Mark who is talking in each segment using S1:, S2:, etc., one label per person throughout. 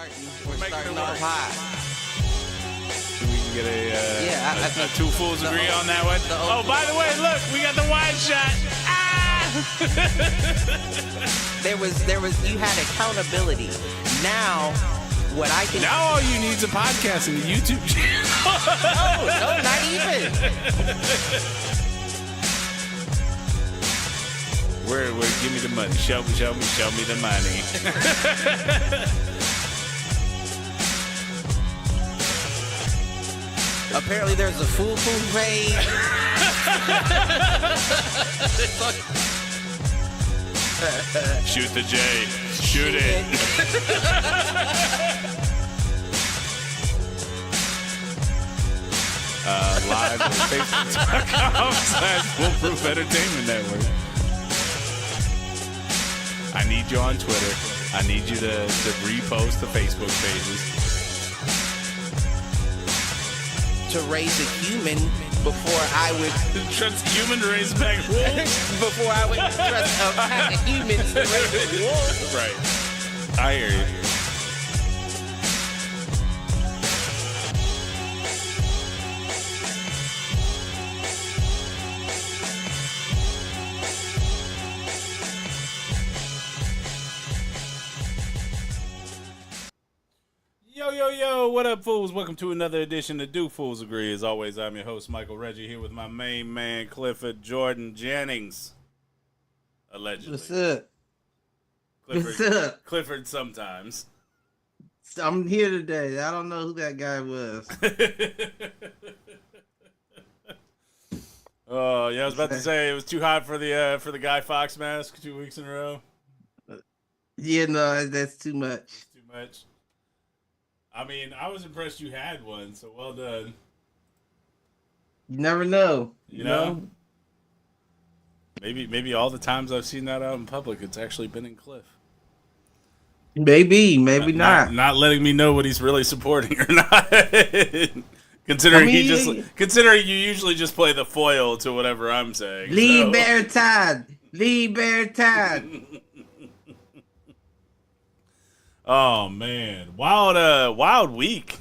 S1: We're starting off high.
S2: So we can get
S1: I
S2: a two fools agree on that one. Oh, by the way, look, we got the wide shot.
S1: there was you had accountability. Now what I can
S2: Now all you need is a podcast and a YouTube channel.
S1: no, not even.
S2: Where give me the money. Show me the money.
S1: Apparently there's a Foolproof page.
S2: Shoot the J. Shoot it. Live on Facebook.com/Foolproof Entertainment Network. I need you on Twitter. I need you to repost the Facebook pages.
S1: To raise a human before I would
S2: Trust a human to raise back wolves?
S1: before I would trust a pack of humans to raise a wolf.
S2: Right. I hear you. Yo, what up, fools? Welcome to another edition of Do Fools Agree. As always, I'm your host, Michael Reggie, here with my main man, Clifford Jordan Jennings. Allegedly.
S3: What's up?
S2: Clifford,
S3: What's up?
S2: Clifford sometimes.
S3: I'm here today. I don't know who that guy was.
S2: Oh, yeah, I was about to say it was too hot for the Guy Fawkes mask 2 weeks in a row.
S3: Yeah, no, that's too much.
S2: Too much. I mean, I was impressed you had one, so well done.
S3: You never know.
S2: You know? Maybe all the times I've seen that out in public, it's actually been in Cliff.
S3: Maybe not.
S2: Not letting me know what he's really supporting or not. Considering considering you usually just play the foil to whatever I'm saying.
S3: Libertad.
S2: Oh man, wild week.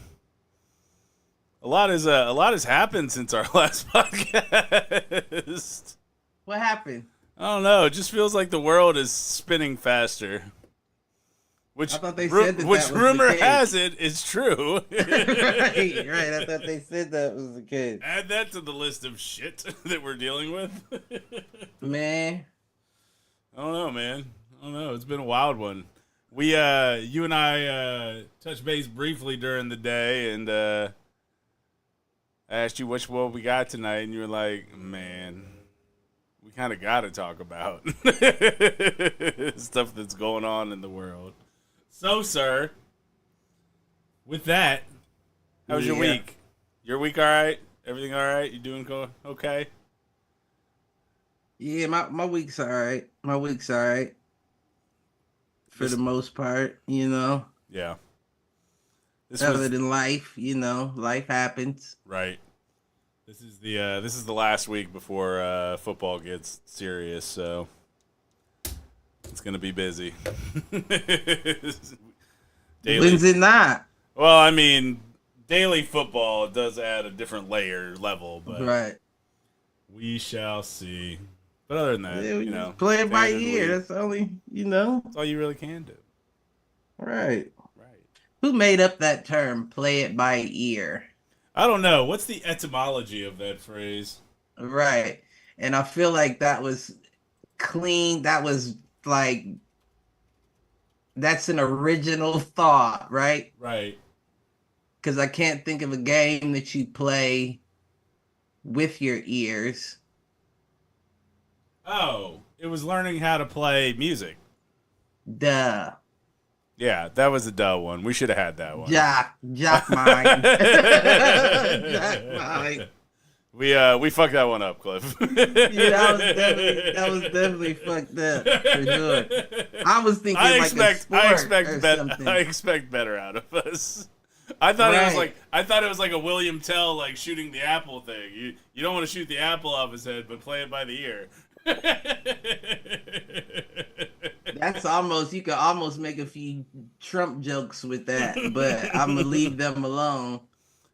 S2: A lot has happened since our last podcast.
S3: What happened?
S2: I don't know. It just feels like the world is spinning faster. Which
S3: I thought they said that was
S2: rumor
S3: the case.
S2: has it is true.
S3: right. I thought they said that was the case.
S2: Add that to the list of shit that we're dealing with.
S3: Man.
S2: I don't know, man. I don't know. It's been a wild one. We, you and I, touched base briefly during the day, and I asked you what we got tonight, and you were like, man, we kind of got to talk about stuff that's going on in the world. So, sir, with that, how was your week? Your week all right? Everything all right? You doing okay?
S3: Yeah, my week's all right. For the most part,
S2: Yeah.
S3: Other than life, life happens.
S2: Right. This is the last week before football gets serious, so it's gonna be busy.
S3: When's it not?
S2: Well, I mean, daily football does add a different level, but
S3: right.
S2: We shall see. But other than that,
S3: play it by ear. That's only,
S2: That's all you really can do.
S3: Right. Who made up that term, play it by ear?
S2: I don't know. What's the etymology of that phrase?
S3: Right. And I feel like that was clean. That was like, that's an original thought, right?
S2: Right.
S3: Because I can't think of a game that you play with your ears.
S2: Oh, it was learning how to play music.
S3: Duh.
S2: Yeah, that was a duh one. We should have had that one.
S3: Jock mine. Jock mine.
S2: We fucked that one up, Cliff.
S3: Yeah, that was definitely fucked up for sure. I was thinking I
S2: expect better out of us. I thought it was like a William Tell like shooting the apple thing. You don't want to shoot the apple off his head, but play it by the ear.
S3: That That's almost, you could almost make a few Trump jokes with that, but I'm gonna leave them alone.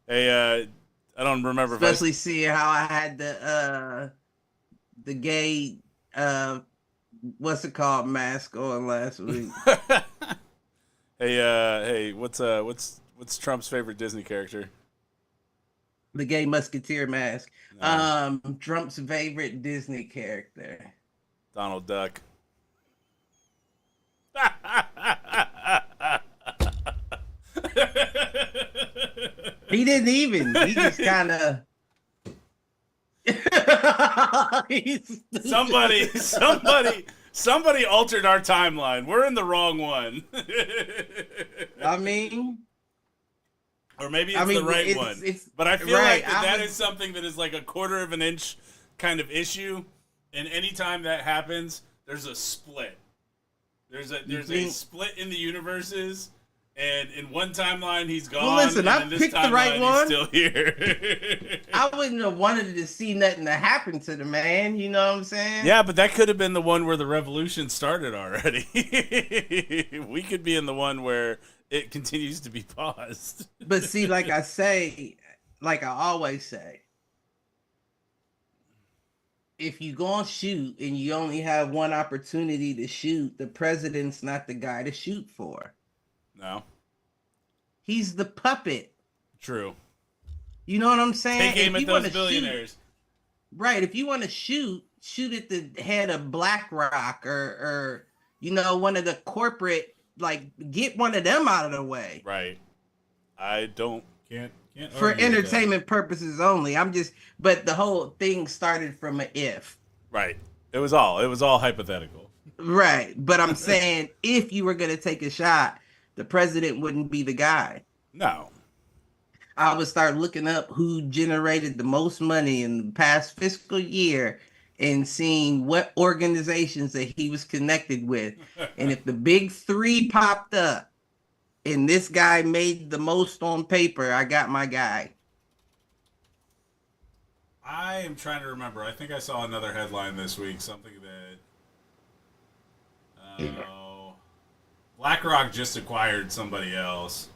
S2: Hey, I don't remember
S3: Especially seeing how I had the gay what's it called mask on last week.
S2: hey, what's Trump's favorite Disney character?
S3: The gay musketeer mask.
S2: No.
S3: Trump's favorite Disney character.
S2: Donald Duck.
S3: He didn't even. He just kind of.
S2: Somebody altered our timeline. We're in the wrong one.
S3: I mean,
S2: or maybe it's the right one. But I feel
S3: right,
S2: like that is something that is like a quarter of an inch kind of issue, and anytime that happens, there's a split. There's a split in the universes. And in one timeline, he's gone.
S3: Well, listen,
S2: and
S3: I
S2: in this
S3: picked the
S2: timeline,
S3: right one.
S2: He's still here.
S3: I wouldn't have wanted to see nothing to happen to the man. You know what I'm saying?
S2: Yeah, but that could have been the one where the revolution started already. We could be in the one where it continues to be paused.
S3: But see, like I always say, if you gonna shoot and you only have one opportunity to shoot, the president's not the guy to shoot for.
S2: No.
S3: He's the puppet.
S2: True.
S3: You know what I'm saying?
S2: Take aim at those billionaires.
S3: Right. If you want to shoot at the head of BlackRock or one of the corporate, like, get one of them out of the way.
S2: Right. I can't
S3: for entertainment purposes only. But the whole thing started from an if.
S2: Right. It was all hypothetical.
S3: Right. But I'm saying if you were going to take a shot, the president wouldn't be the guy.
S2: No.
S3: I would start looking up who generated the most money in the past fiscal year and seeing what organizations that he was connected with. And if the big three popped up and this guy made the most on paper, I got my guy.
S2: I am trying to remember. I think I saw another headline this week, something that BlackRock just acquired somebody else.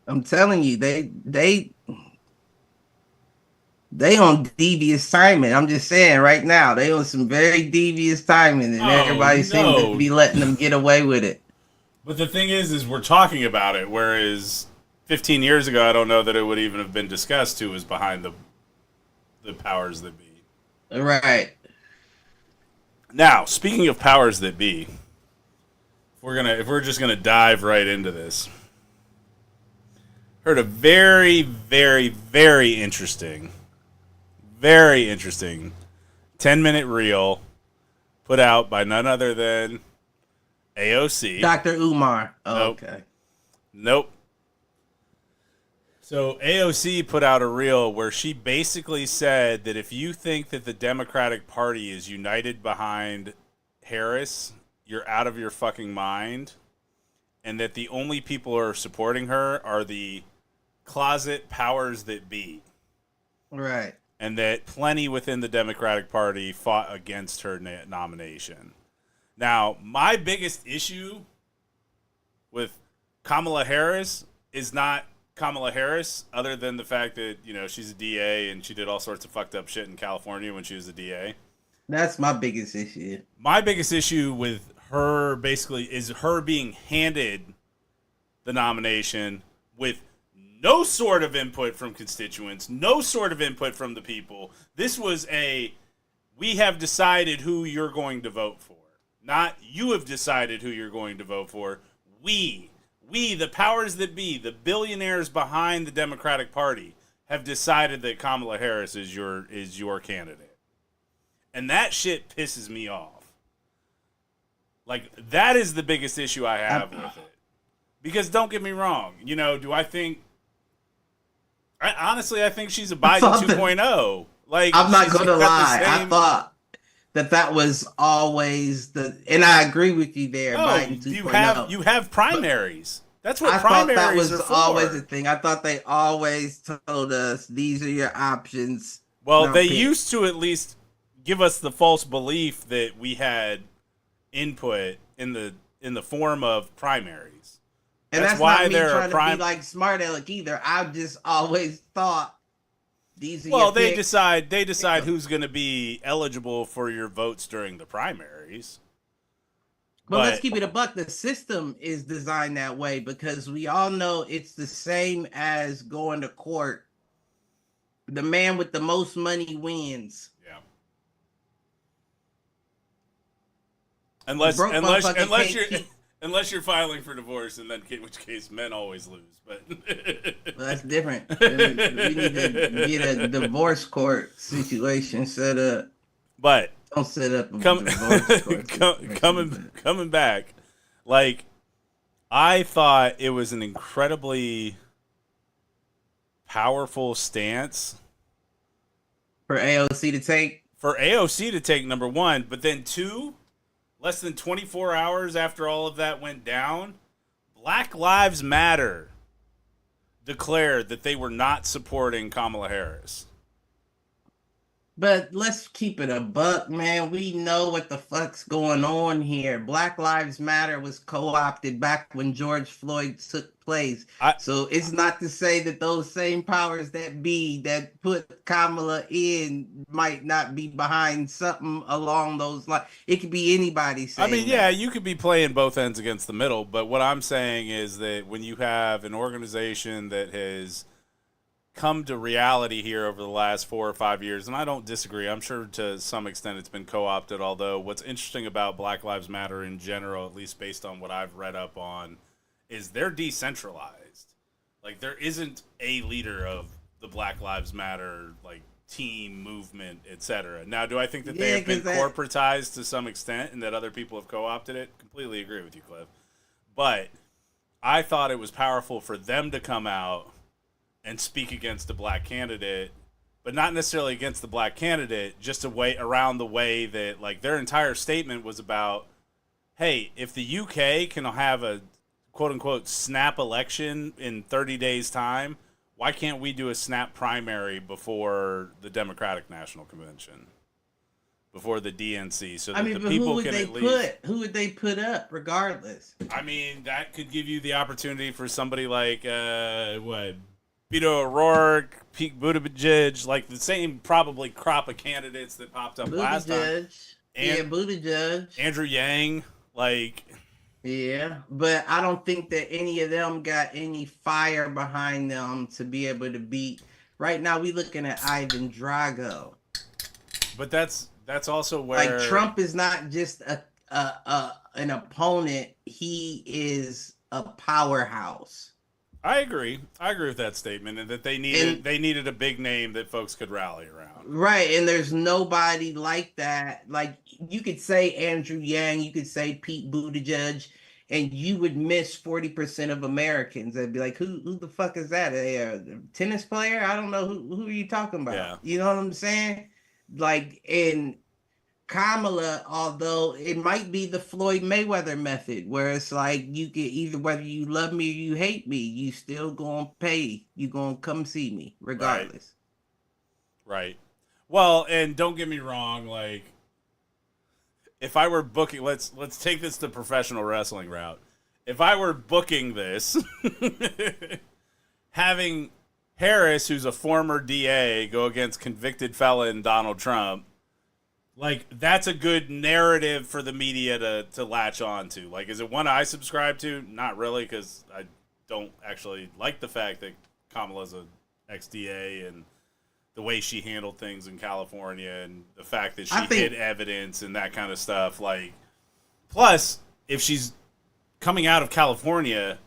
S3: I'm telling you, they on devious timing. I'm just saying right now, they on some very devious timing, and everybody seems to be letting them get away with it.
S2: But the thing is we're talking about it, whereas 15 years ago, I don't know that it would even have been discussed who was behind the powers that be.
S3: Right.
S2: Now, speaking of powers that be, if we're just gonna dive right into this, heard a very, very, very interesting 10-minute reel put out by none other than AOC.
S3: Dr. Umar. Oh,
S2: nope.
S3: Okay.
S2: Nope. So AOC put out a reel where she basically said that if you think that the Democratic Party is united behind Harris, you're out of your fucking mind, and that the only people who are supporting her are the closet powers that be.
S3: Right.
S2: And that plenty within the Democratic Party fought against her nomination. Now, my biggest issue with Kamala Harris is not Kamala Harris, other than the fact that, she's a DA and she did all sorts of fucked up shit in California when she was a DA.
S3: That's my biggest issue.
S2: My biggest issue with her basically is her being handed the nomination with no sort of input from constituents, no sort of input from the people. This was we have decided who you're going to vote for. Not you have decided who you're going to vote for. We, the powers that be, the billionaires behind the Democratic Party, have decided that Kamala Harris is your candidate. And that shit pisses me off. Like, that is the biggest issue I have with it. Because don't get me wrong, do I think... Honestly, I think she's a Biden 2.0. Like,
S3: I'm not going to lie. I thought that was always and I agree with you there, Biden 2.0.
S2: You have primaries. That's what
S3: I
S2: primaries
S3: thought that was
S2: are for.
S3: always a thing. I thought they always told us these are your options.
S2: Well, they used to at least give us the false belief that we had input in the form of primaries.
S3: And that's
S2: why
S3: not me
S2: there are
S3: trying to be like smart aleck either. I've just always thought these are
S2: Well,
S3: your
S2: they
S3: picks.
S2: decide who's going to be eligible for your votes during the primaries.
S3: But let's keep it a buck. The system is designed that way because we all know it's the same as going to court. The man with the most money wins.
S2: Yeah. Unless you're filing for divorce, and then in which case men always lose. But
S3: well, that's different. We need to get a divorce court situation set up.
S2: But
S3: don't set up a divorce court.
S2: Coming back, like I thought it was an incredibly powerful stance
S3: for AOC to take.
S2: For AOC to take, number one, but then two. Less than 24 hours after all of that went down, Black Lives Matter declared that they were not supporting Kamala Harris.
S3: But let's keep it a buck, man. We know what the fuck's going on here. Black Lives Matter was co-opted back when George Floyd took place. So it's not to say that those same powers that be that put Kamala in might not be behind something along those lines. It could be anybody saying
S2: that. You could be playing both ends against the middle, but what I'm saying is that when you have an organization that has come to reality here over the last 4 or 5 years, and I don't disagree. I'm sure to some extent it's been co-opted, although what's interesting about Black Lives Matter in general, at least based on what I've read up on, is they're decentralized. Like, there isn't a leader of the Black Lives Matter, like, team, movement, etc. Now, do I think that they have been corporatized to some extent and that other people have co-opted it? Completely agree with you, Cliff. But I thought it was powerful for them to come out and speak against a black candidate, but not necessarily against the black candidate, just a way around the way that, like, their entire statement was about, hey, if the UK can have a quote-unquote snap election in 30 days' time, why can't we do a snap primary before the Democratic National Convention, before the DNC, so that the people can at least...
S3: Who would they put up, regardless?
S2: I mean, that could give you the opportunity for somebody like, Beto O'Rourke, Pete Buttigieg, like the same probably crop of candidates that popped up last time.
S3: Buttigieg.
S2: Andrew Yang, like...
S3: Yeah, but I don't think that any of them got any fire behind them to be able to beat. Right now, we looking at Ivan Drago.
S2: But that's also where...
S3: Like, Trump is not just an opponent. He is a powerhouse.
S2: I agree with that statement, and that they needed a big name that folks could rally around.
S3: Right, and there's nobody like that. Like, you could say Andrew Yang, you could say Pete Buttigieg, and you would miss 40% of Americans. They'd be like, who the fuck is that? A tennis player? I don't know. Who are you talking about?
S2: Yeah.
S3: You know what I'm saying? Like, and Kamala, although it might be the Floyd Mayweather method, where it's like you get either whether you love me or you hate me, you still gonna pay. You gonna come see me regardless.
S2: Right. Well, and don't get me wrong, like if I were booking, let's take this the professional wrestling route. If I were booking this, having Harris, who's a former DA, go against convicted felon Donald Trump. Like, that's a good narrative for the media to latch on to. Like, is it one I subscribe to? Not really, because I don't actually like the fact that Kamala's an ex-DA and the way she handled things in California and the fact that she hid evidence and that kind of stuff. Like, plus, if she's coming out of California,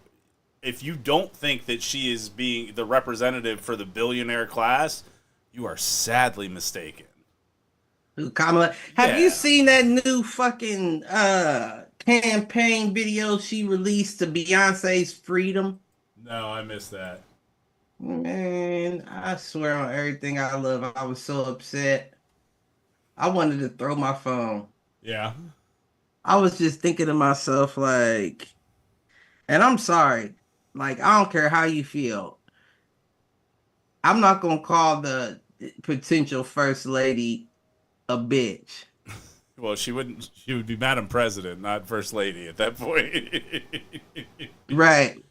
S2: if you don't think that she is being the representative for the billionaire class, you are sadly mistaken.
S3: Kamala, have you seen that new fucking campaign video she released to Beyonce's Freedom?
S2: No, I missed that.
S3: Man, I swear on everything I love, I was so upset. I wanted to throw my phone.
S2: Yeah.
S3: I was just thinking to myself, like, and I'm sorry, like, I don't care how you feel. I'm not going to call the potential first lady a bitch.
S2: Well, she wouldn't. She would be Madam President, not First Lady at that point.
S3: Right.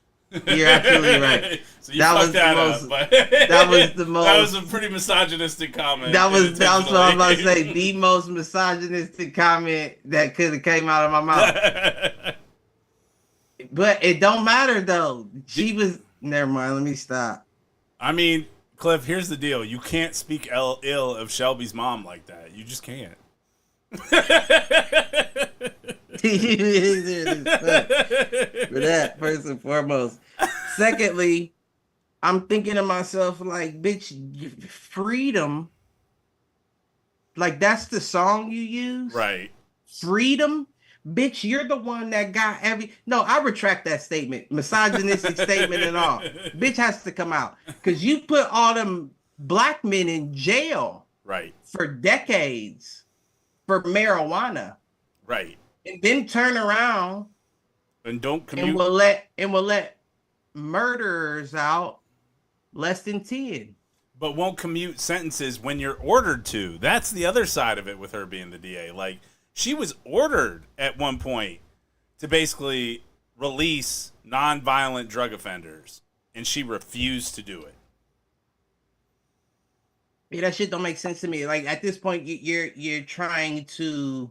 S3: You're absolutely right.
S2: So you
S3: That
S2: fucked
S3: was the
S2: that
S3: most.
S2: up. But
S3: That was the
S2: that was
S3: most.
S2: a pretty misogynistic comment.
S3: That was what I was about to say.
S2: intentionally.
S3: The most misogynistic comment that could have came out of my mouth. But it don't matter though. She was. Never mind. Let me stop.
S2: I mean, Cliff, here's the deal. You can't speak ill of Shelby's mom like that. You just can't.
S3: For that, first and foremost. Secondly, I'm thinking to myself, like, bitch, freedom. Like, that's the song you use?
S2: Right.
S3: Freedom? Bitch, you're the one that got every. No, I retract that statement. Misogynistic statement and all. Bitch has to come out. Because you put all them black men in jail.
S2: Right.
S3: For decades for marijuana.
S2: Right.
S3: And then turn around
S2: And don't commute.
S3: and will let murderers out less than 10.
S2: But won't commute sentences when you're ordered to. That's the other side of it with her being the DA. Like, she was ordered at one point to basically release nonviolent drug offenders, and she refused to do it.
S3: Yeah, that shit don't make sense to me. Like, at this point, you're trying to.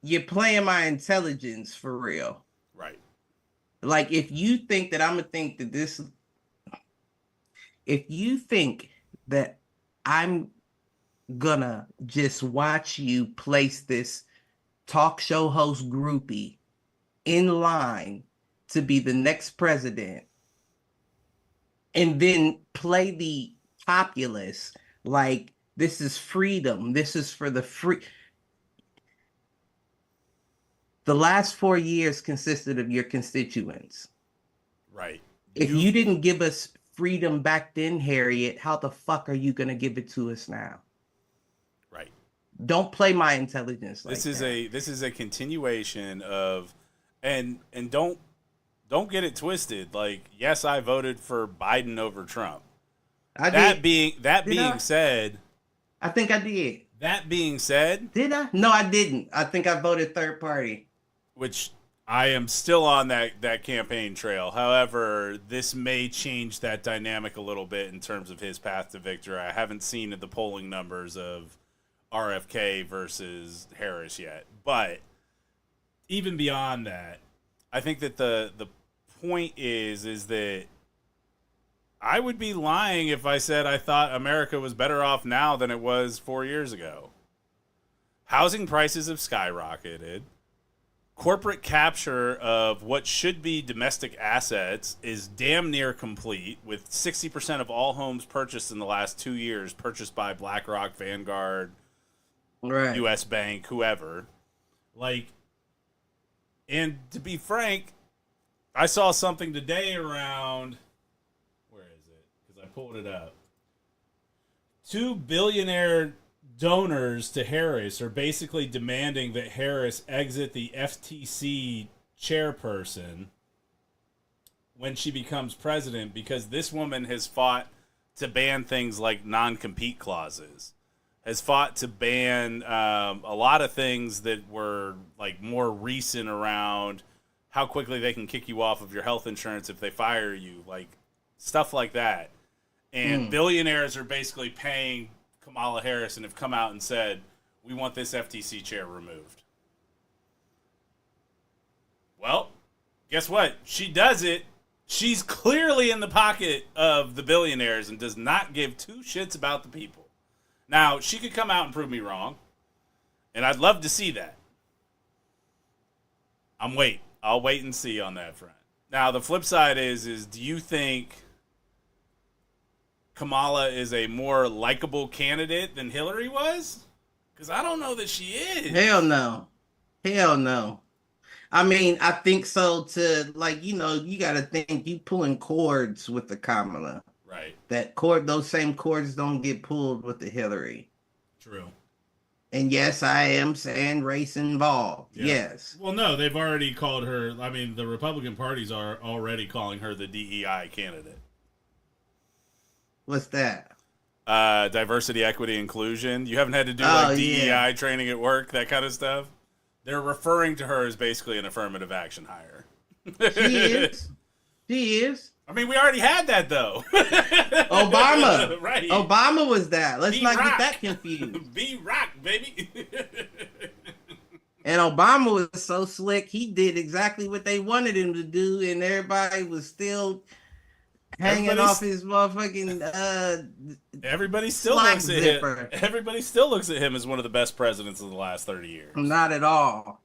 S3: You're playing my intelligence for real.
S2: Right.
S3: Like, if you think that I'm gonna think that this. If you think that I'm gonna just watch you place this talk show host groupie in line to be the next president and then play the populace like this is freedom, this is for the free. The last 4 years consisted of your constituents.
S2: Right.
S3: If you didn't give us freedom back then, Harriet, how the fuck are you going to give it to us now?
S2: Right.
S3: Don't play my intelligence like
S2: this is
S3: that.
S2: This is a continuation of and don't get it twisted. Like, yes, I voted for Biden over Trump. That being said,
S3: I think I did.
S2: That being said,
S3: did I? No, I didn't. I think I voted third party.
S2: Which I am still on that campaign trail. However, this may change that dynamic a little bit in terms of his path to victory. I haven't seen the polling numbers of RFK versus Harris yet. But even beyond that, I think that the point is that I would be lying if I said I thought America was better off now than it was 4 years ago. Housing prices have skyrocketed. Corporate capture of what should be domestic assets is damn near complete, with 60% of all homes purchased in the last 2 years purchased by BlackRock, Vanguard,
S3: right,
S2: U.S. Bank, whoever. Like, and to be frank, I saw something today around, where is it? Because I pulled it up. 2 billionaire donors to Harris are basically demanding that Harris exit the FTC chairperson when she becomes president, because this woman has fought to ban things like non-compete clauses, has fought to ban a lot of things that were like more recent around how quickly they can kick you off of your health insurance if they fire you, like stuff like that. And billionaires are basically paying Kamala Harris and have come out and said, we want this FTC chair removed. Well, guess what? She does it. She's clearly in the pocket of the billionaires and does not give two shits about the people. Now, she could come out and prove me wrong, and I'd love to see that. I'll wait and see on that front. Now, the flip side is do you think Kamala is a more likable candidate than Hillary was? Because I don't know that she is.
S3: Hell no. I mean, I think so to, like, you got to think you pulling cords with the Kamala.
S2: Right.
S3: Those same cords don't get pulled with the Hillary.
S2: True.
S3: And yes, I am saying race involved. Yeah. Yes.
S2: Well, no, they've already called her, I mean, the Republican parties are already calling her the DEI candidate.
S3: What's that?
S2: diversity, equity, inclusion. You haven't had to do like DEI training at work, that kind of stuff. They're referring to her as basically an affirmative action hire.
S3: She is.
S2: I mean, we already had that though.
S3: Obama.
S2: Right.
S3: Obama was that. Let's not
S2: B-Rock.
S3: get that confused.
S2: B-Rock, baby.
S3: And Obama was so slick, he did exactly what they wanted him to do, and everybody was still hanging off his motherfucking
S2: everybody still looks at him. Everybody still looks at him as one of the best presidents of the last 30 years.
S3: Not at all.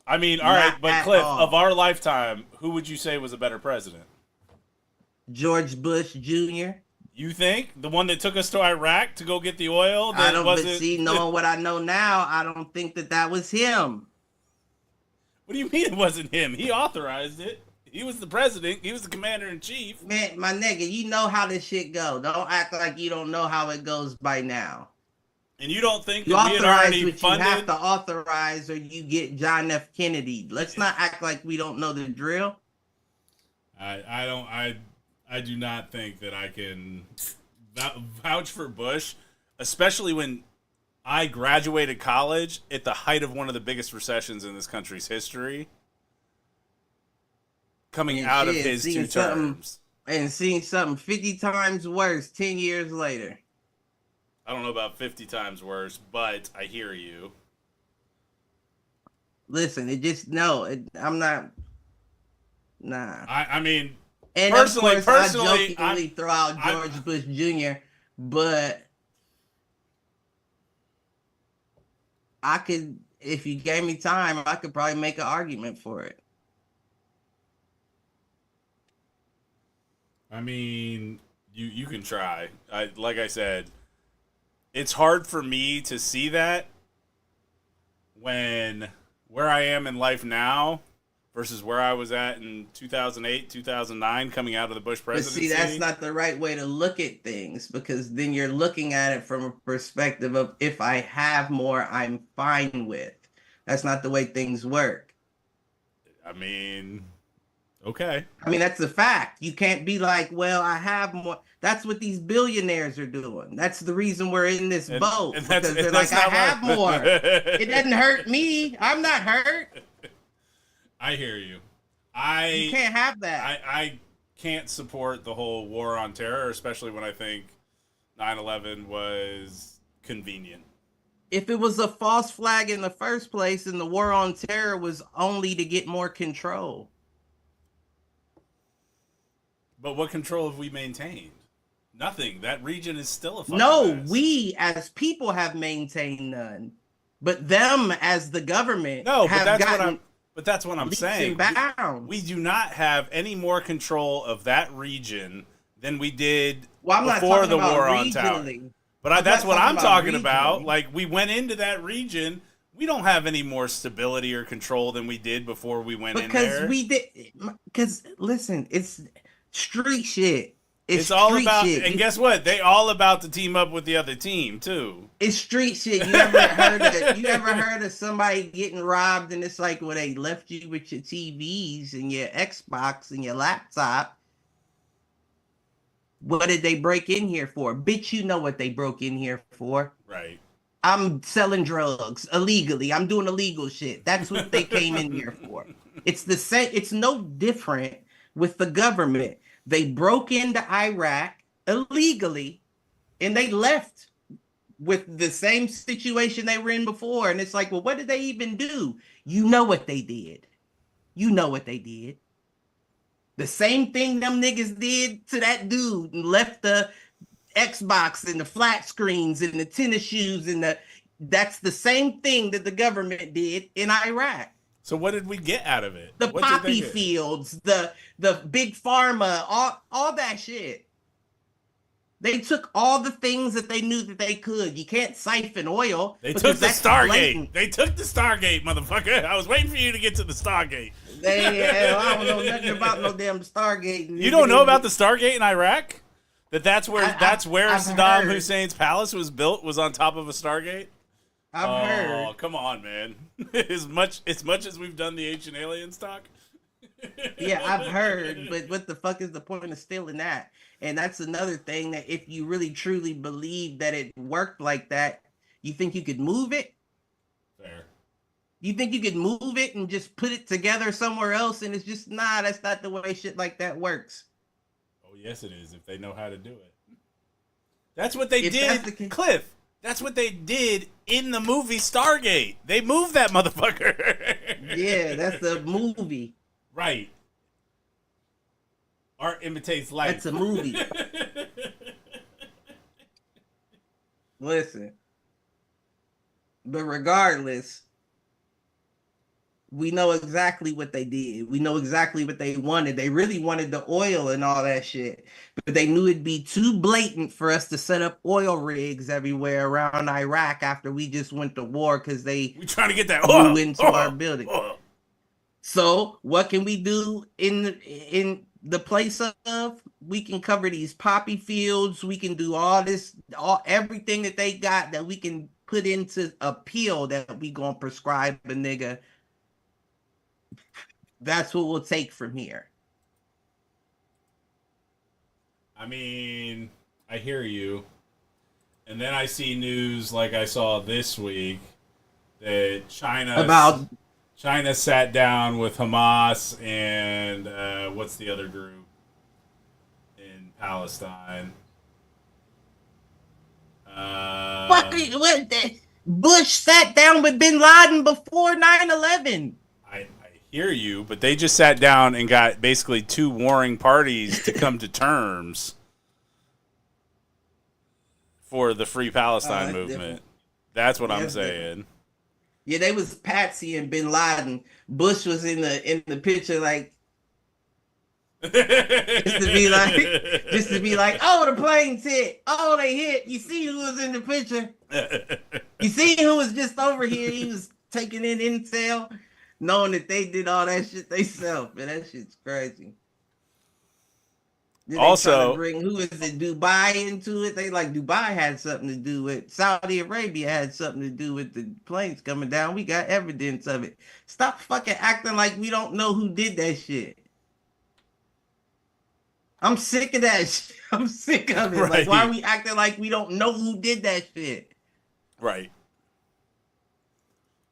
S2: I mean, all right, but Cliff, of our lifetime, who would you say was a better president?
S3: George Bush Jr.
S2: You think? The one that took us to Iraq to go get the oil?
S3: I don't, but see, knowing what I know now, I don't think that was him.
S2: What do you mean it wasn't him? He authorized it. He was the president. He was the commander-in-chief.
S3: Man, my nigga, you know how this shit go. Don't act like you don't know how it goes by now.
S2: And you don't think that we had already funded?
S3: You have to authorize or you get John F. Kennedy. Let's not act like we don't know the drill.
S2: I do not think that I can vouch for Bush, especially when I graduated college at the height of one of the biggest recessions in this country's history. Coming out of his two terms.
S3: And seeing something 50 times worse 10 years later.
S2: I don't know about 50 times worse, but I hear you.
S3: Listen, I'm not. Nah.
S2: I mean,
S3: and
S2: personally,
S3: of course, I jokingly throw out George Bush Jr., but I could, if you gave me time, I could probably make an argument for it.
S2: I mean, you can try. Like I said, it's hard for me to see that when where I am in life now versus where I was at in 2008, 2009, coming out of the Bush presidency.
S3: But see, that's not the right way to look at things, because then you're looking at it from a perspective of, if I have more, I'm fine with. That's not the way things work.
S2: I mean, okay.
S3: I mean, that's a fact. You can't be like, well, I have more. That's what these billionaires are doing. That's the reason we're in this boat. Because they're like, I have more. It doesn't hurt me. I'm not hurt.
S2: I hear you.
S3: You can't have that.
S2: I can't support the whole war on terror, especially when I think 9/11 was convenient.
S3: If it was a false flag in the first place, and the war on terror was only to get more control.
S2: But what control have we maintained? Nothing. That region is still a fucking mess.
S3: We as people have maintained none. But them as the government
S2: But that's what I'm saying. We do not have any more control of that region than we did before the war on terror. But that's what I'm talking about. Like, we went into that region. We don't have any more stability or control than we did before we went in there.
S3: Because listen, it's street shit.
S2: It's all about, and guess what? They all about to team up with the other team too.
S3: It's street shit. You ever heard of somebody getting robbed, and it's like, well, they left you with your TVs and your Xbox and your laptop. What did they break in here for? Bitch, you know what they broke in here for.
S2: Right.
S3: I'm selling drugs illegally. I'm doing illegal shit. That's what they came in here for. It's the same. It's no different with the government. They broke into Iraq illegally, and they left with the same situation they were in before. And it's like, well, what did they even do? You know what they did. You know what they did. The same thing them niggas did to that dude, and left the Xbox and the flat screens and the tennis shoes that's the same thing that the government did in Iraq.
S2: So what did we get out of it?
S3: The poppy fields, the big pharma, all that shit. They took all the things that they knew that they could. You can't siphon oil.
S2: They took the Stargate. Blatant. They took the Stargate, motherfucker. I was waiting for you to get to the Stargate.
S3: I don't know nothing about no damn Stargate.
S2: You don't know about the Stargate in Iraq? That's where Saddam Hussein's palace was built, was on top of a Stargate?
S3: I've heard.
S2: Oh, come on, man. As much as we've done the Ancient Aliens talk.
S3: Yeah, I've heard, but what the fuck is the point of stealing that? And that's another thing that if you really truly believe that it worked like that, you think you could move it?
S2: Fair.
S3: You think you could move it and just put it together somewhere else? And it's just, nah, that's not the way shit like that works.
S2: Oh, yes, it is, if they know how to do it. That's what they
S3: If
S2: did,
S3: that's the case,
S2: Cliff. That's what they did in the movie Stargate. They moved that motherfucker.
S3: yeah, that's a movie.
S2: Right. Art imitates life.
S3: That's a movie. Listen. But regardless, we know exactly what they did. We know exactly what they wanted. They really wanted the oil and all that shit. But they knew it'd be too blatant for us to set up oil rigs everywhere around Iraq after we just went to war because they
S2: We trying to get that
S3: blew into our building. So what can we do in the place of? We can cover these poppy fields. We can do all this, everything that they got that we can put into a pill that we gonna prescribe a nigga. That's what we'll take from here.
S2: I mean, I hear you. And then I see news like I saw this week that China sat down with Hamas and what's the other group in Palestine?
S3: What Bush sat down with Bin Laden before 9/11.
S2: I hear you, but they just sat down and got basically two warring parties to come to terms for the Free Palestine movement.
S3: Different.
S2: That's what I'm saying.
S3: Different. Yeah, they was Patsy and Bin Laden. Bush was in the picture like just to be like, oh, the planes hit. Oh, they hit. You see who was in the picture? You see who was just over here? He was taking in intel, knowing that they did all that shit themselves. Man, that shit's crazy. Then
S2: Also,
S3: bring who is it? Dubai into it. They like Dubai had something to do with Saudi Arabia had something to do with the planes coming down. We got evidence of it. Stop fucking acting like we don't know who did that shit. I'm sick of that shit. I'm sick of it. Right. Like, why are we acting like we don't know who did that shit?
S2: Right.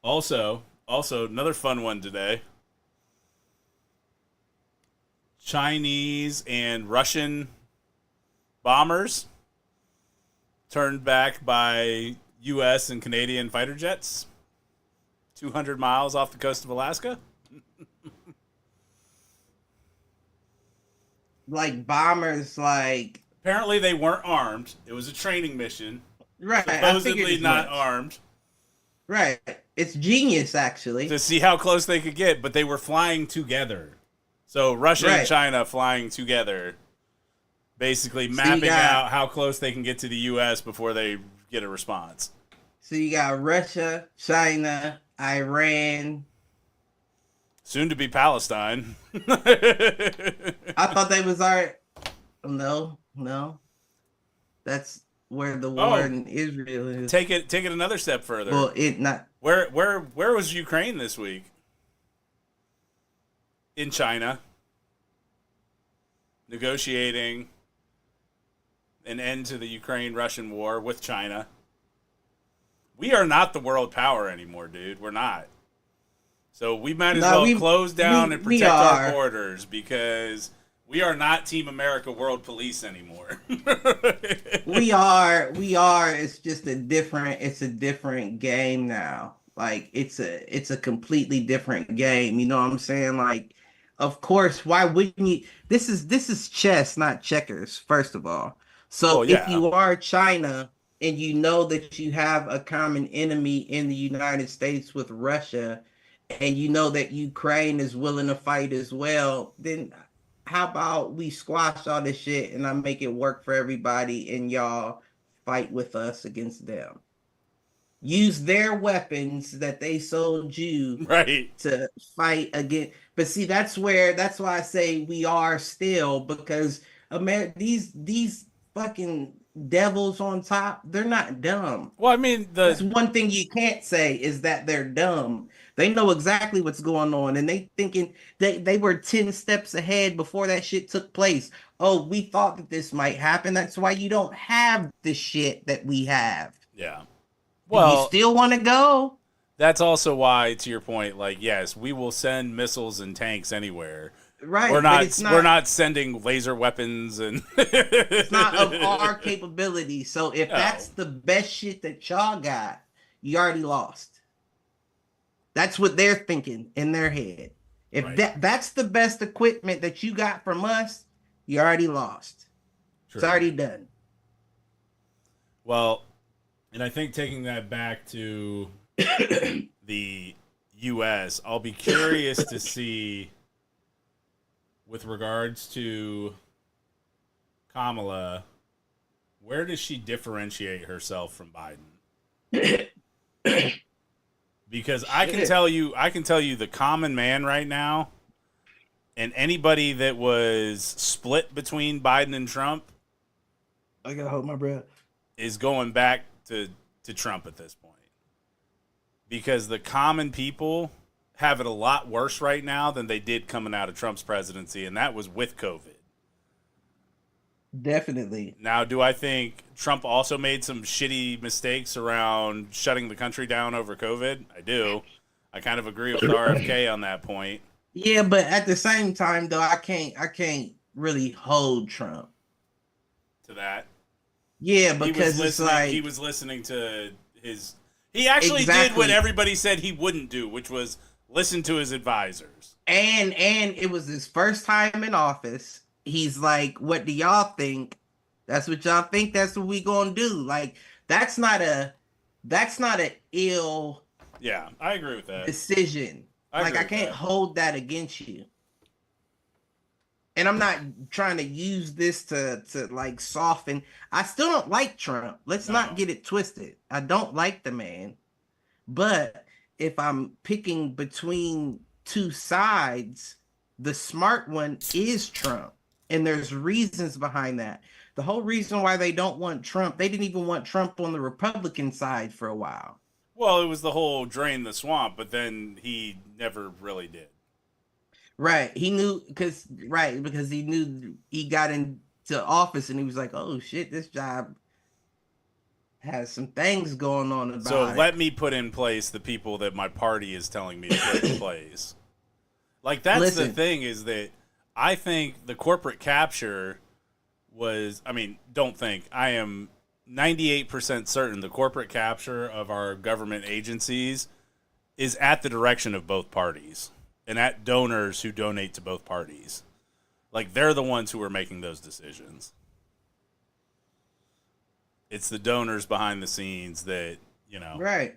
S2: Also, another fun one today. Chinese and Russian bombers turned back by U.S. and Canadian fighter jets 200 miles off the coast of Alaska.
S3: Like bombers, like...
S2: Apparently they weren't armed. It was a training mission.
S3: Right.
S2: Supposedly not armed.
S3: Right. It's genius, actually.
S2: To see how close they could get, but they were flying together. So Russia and China flying together, basically mapping out how close they can get to the U.S. before they get a response.
S3: So you got Russia, China, Iran.
S2: Soon to be Palestine.
S3: I thought they was already... No. That's where the war in Israel is.
S2: Take it another step further.
S3: Well, it not...
S2: Where was Ukraine this week? In China, negotiating an end to the Ukraine-Russian war with China. We are not the world power anymore, dude. We're not. So we might as well close down and protect our borders because we are not Team America World Police anymore.
S3: We are. It's just a different game now. Like it's a completely different game. You know what I'm saying? Like, of course, why wouldn't you? This is chess, not checkers, first of all. So if you are China and you know that you have a common enemy in the United States with Russia, and you know that Ukraine is willing to fight as well, then how about we squash all this shit and I make it work for everybody and y'all fight with us against them? Use their weapons that they sold you to fight against. But see, that's why I say we are still, because these fucking devils on top, they're not dumb.
S2: Well, I mean,
S3: That's one thing you can't say is that they're dumb. They know exactly what's going on, and they thinking they were 10 steps ahead before that shit took place. Oh, we thought that this might happen. That's why you don't have the shit that we have.
S2: yeah.
S3: Do you
S2: Well,
S3: still want to go?
S2: that's also why, to your point, like, yes, we will send missiles and tanks anywhere.
S3: Right.
S2: We're
S3: but
S2: not.
S3: it's not
S2: We're not sending laser weapons, and
S3: it's not of our capability. So if
S2: No.
S3: that's the best shit that y'all got, you already lost. That's what they're thinking in their head. If
S2: Right.
S3: that's the best equipment that you got from us, you already lost.
S2: True.
S3: It's already done.
S2: Well, and I think taking that back to the U.S., I'll be curious to see, with regards to Kamala, where does she differentiate herself from Biden? Because I can tell you the common man right now, and anybody that was split between Biden and Trump
S3: I gotta hold my breath.
S2: is going back to Trump at this point. Because the common people have it a lot worse right now than they did coming out of Trump's presidency, and that was with COVID.
S3: Definitely.
S2: Now, do I think Trump also made some shitty mistakes around shutting the country down over COVID? I do. I kind of agree with RFK on that point.
S3: Yeah, but at the same time though, I can't really hold Trump.
S2: To that.
S3: Yeah, because it's like
S2: he was listening to his. He actually did
S3: Exactly.
S2: what everybody said he wouldn't do, which was listen to his advisors.
S3: and it was his first time in office. He's like, what do y'all think? That's what y'all think. That's what we gonna do. Like, that's not a ill
S2: Yeah, I agree with that.
S3: decision.
S2: I
S3: Like,
S2: agree
S3: I
S2: with
S3: can't
S2: that.
S3: hold that against you. And I'm not trying to use this to like soften. I still don't like Trump. Let's
S2: No.
S3: not get it twisted. I don't like the man. But if I'm picking between two sides, the smart one is Trump. And there's reasons behind that. The whole reason why they don't want Trump, they didn't even want Trump on the Republican side for a while.
S2: Well, it was the whole drain the swamp, but then he never really did.
S3: Right. He knew because he knew he got into office and he was like, oh shit, this job has some things going on about
S2: So
S3: it.
S2: let me put in place the people that my party is telling me to put in place. Like, that's the
S3: Listen.
S2: thing, is that I think the corporate capture was, I am 98% certain the corporate capture of our government agencies is at the direction of both parties and at donors who donate to both parties. Like, they're the ones who are making those decisions. It's the donors behind the scenes that,
S3: Right.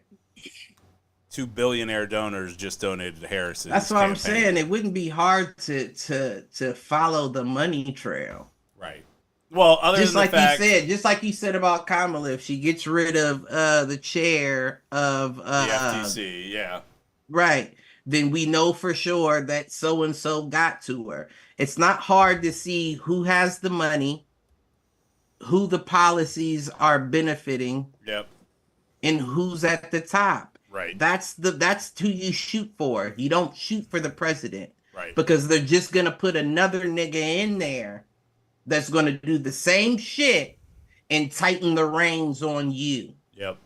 S2: 2 billionaire donors just donated to Harris's
S3: That's what I'm
S2: campaign.
S3: saying. It wouldn't be hard to follow the money trail.
S2: Right. Well, other
S3: Just
S2: than
S3: like
S2: the fact,
S3: just like you said about Kamala, if she gets rid of the chair of
S2: the FTC, yeah.
S3: right, then we know for sure that so and so got to her. It's not hard to see who has the money, who the policies are benefiting,
S2: Yep.
S3: and who's at the top.
S2: Right.
S3: That's who you shoot for. You don't shoot for the president.
S2: Right.
S3: Because they're just gonna put another nigga in there that's gonna do the same shit and tighten the reins on you.
S2: Yep.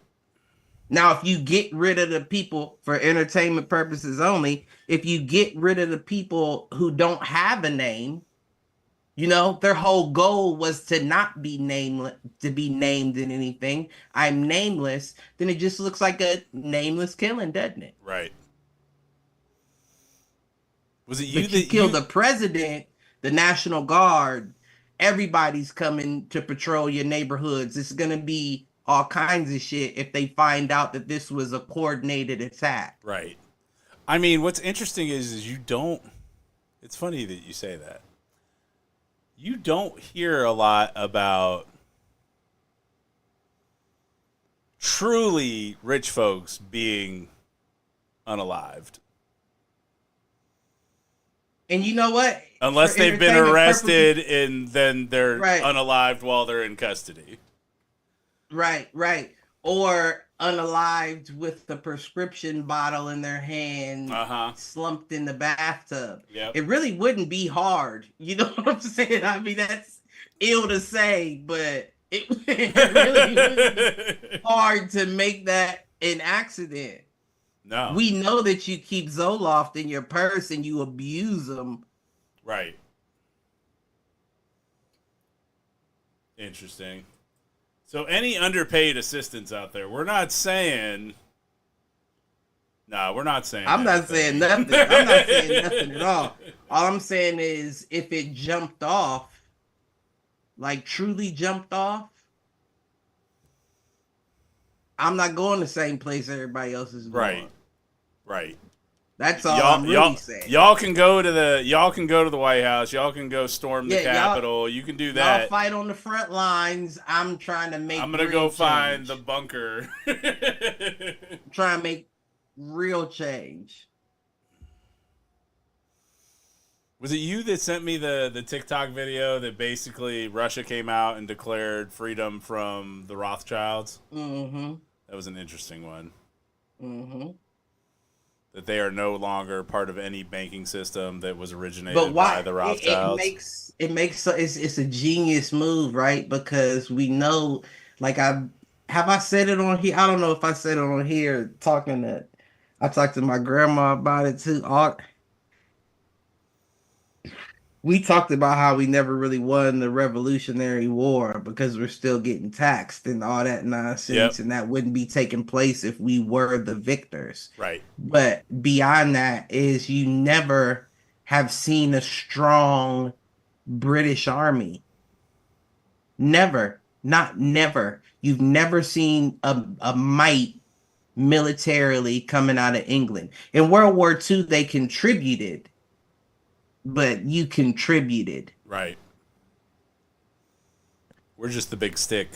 S3: Now, if you get rid of the people for entertainment purposes only, if you get rid of the people who don't have a name, their whole goal was to not be named in anything. I'm nameless. Then it just looks like a nameless killing, doesn't it?
S2: Right. Was it you
S3: But
S2: that
S3: you kill the president, the National Guard, everybody's coming to patrol your neighborhoods. It's gonna be all kinds of shit if they find out that this was a coordinated attack.
S2: Right. I mean, what's interesting is you don't. It's funny that you say that. You don't hear a lot about truly rich folks being unalived.
S3: And you know what?
S2: Unless
S3: For
S2: they've been
S3: entertainment
S2: arrested and then they're
S3: Right.
S2: unalived while they're in custody.
S3: right. Or unalived with the prescription bottle in their hand, slumped in the bathtub.
S2: Yep.
S3: It really wouldn't be hard. You know what I'm saying? I mean, that's ill to say, but it really wouldn't be hard to make that an accident.
S2: No.
S3: We know that you keep Zoloft in your purse and you abuse them.
S2: Right. Interesting. So any underpaid assistants out there, we're not saying... No, we're not saying
S3: I'm not saying nothing. I'm not saying nothing at all. All I'm saying is if it jumped off, like truly jumped off, I'm not going the same place everybody else is going.
S2: Right.
S3: That's all I'm really saying.
S2: Y'all can go to the White House. Y'all can go storm the Capitol. You can do that.
S3: Y'all fight on the front lines. I'm trying to make.
S2: I'm gonna go find the bunker.
S3: Try and make real change.
S2: Was it you that sent me the TikTok video that basically Russia came out and declared freedom from the Rothschilds?
S3: Mm-hmm.
S2: That was an interesting one.
S3: Mm-hmm.
S2: That they are no longer part of any banking system that was originated by the Rothschilds.
S3: It's a genius move, right? Because we know, like I said it on here. I don't know if I said it on here. I talked to my grandma about it too. We talked about how we never really won the Revolutionary War because we're still getting taxed and all that nonsense, and that wouldn't be taking place if we were the victors.
S2: Right.
S3: But beyond that is you never have seen a strong British army. Never. Not never. You've never seen a might militarily coming out of England. In World War II, they contributed. But you contributed.
S2: Right. We're just the big stick.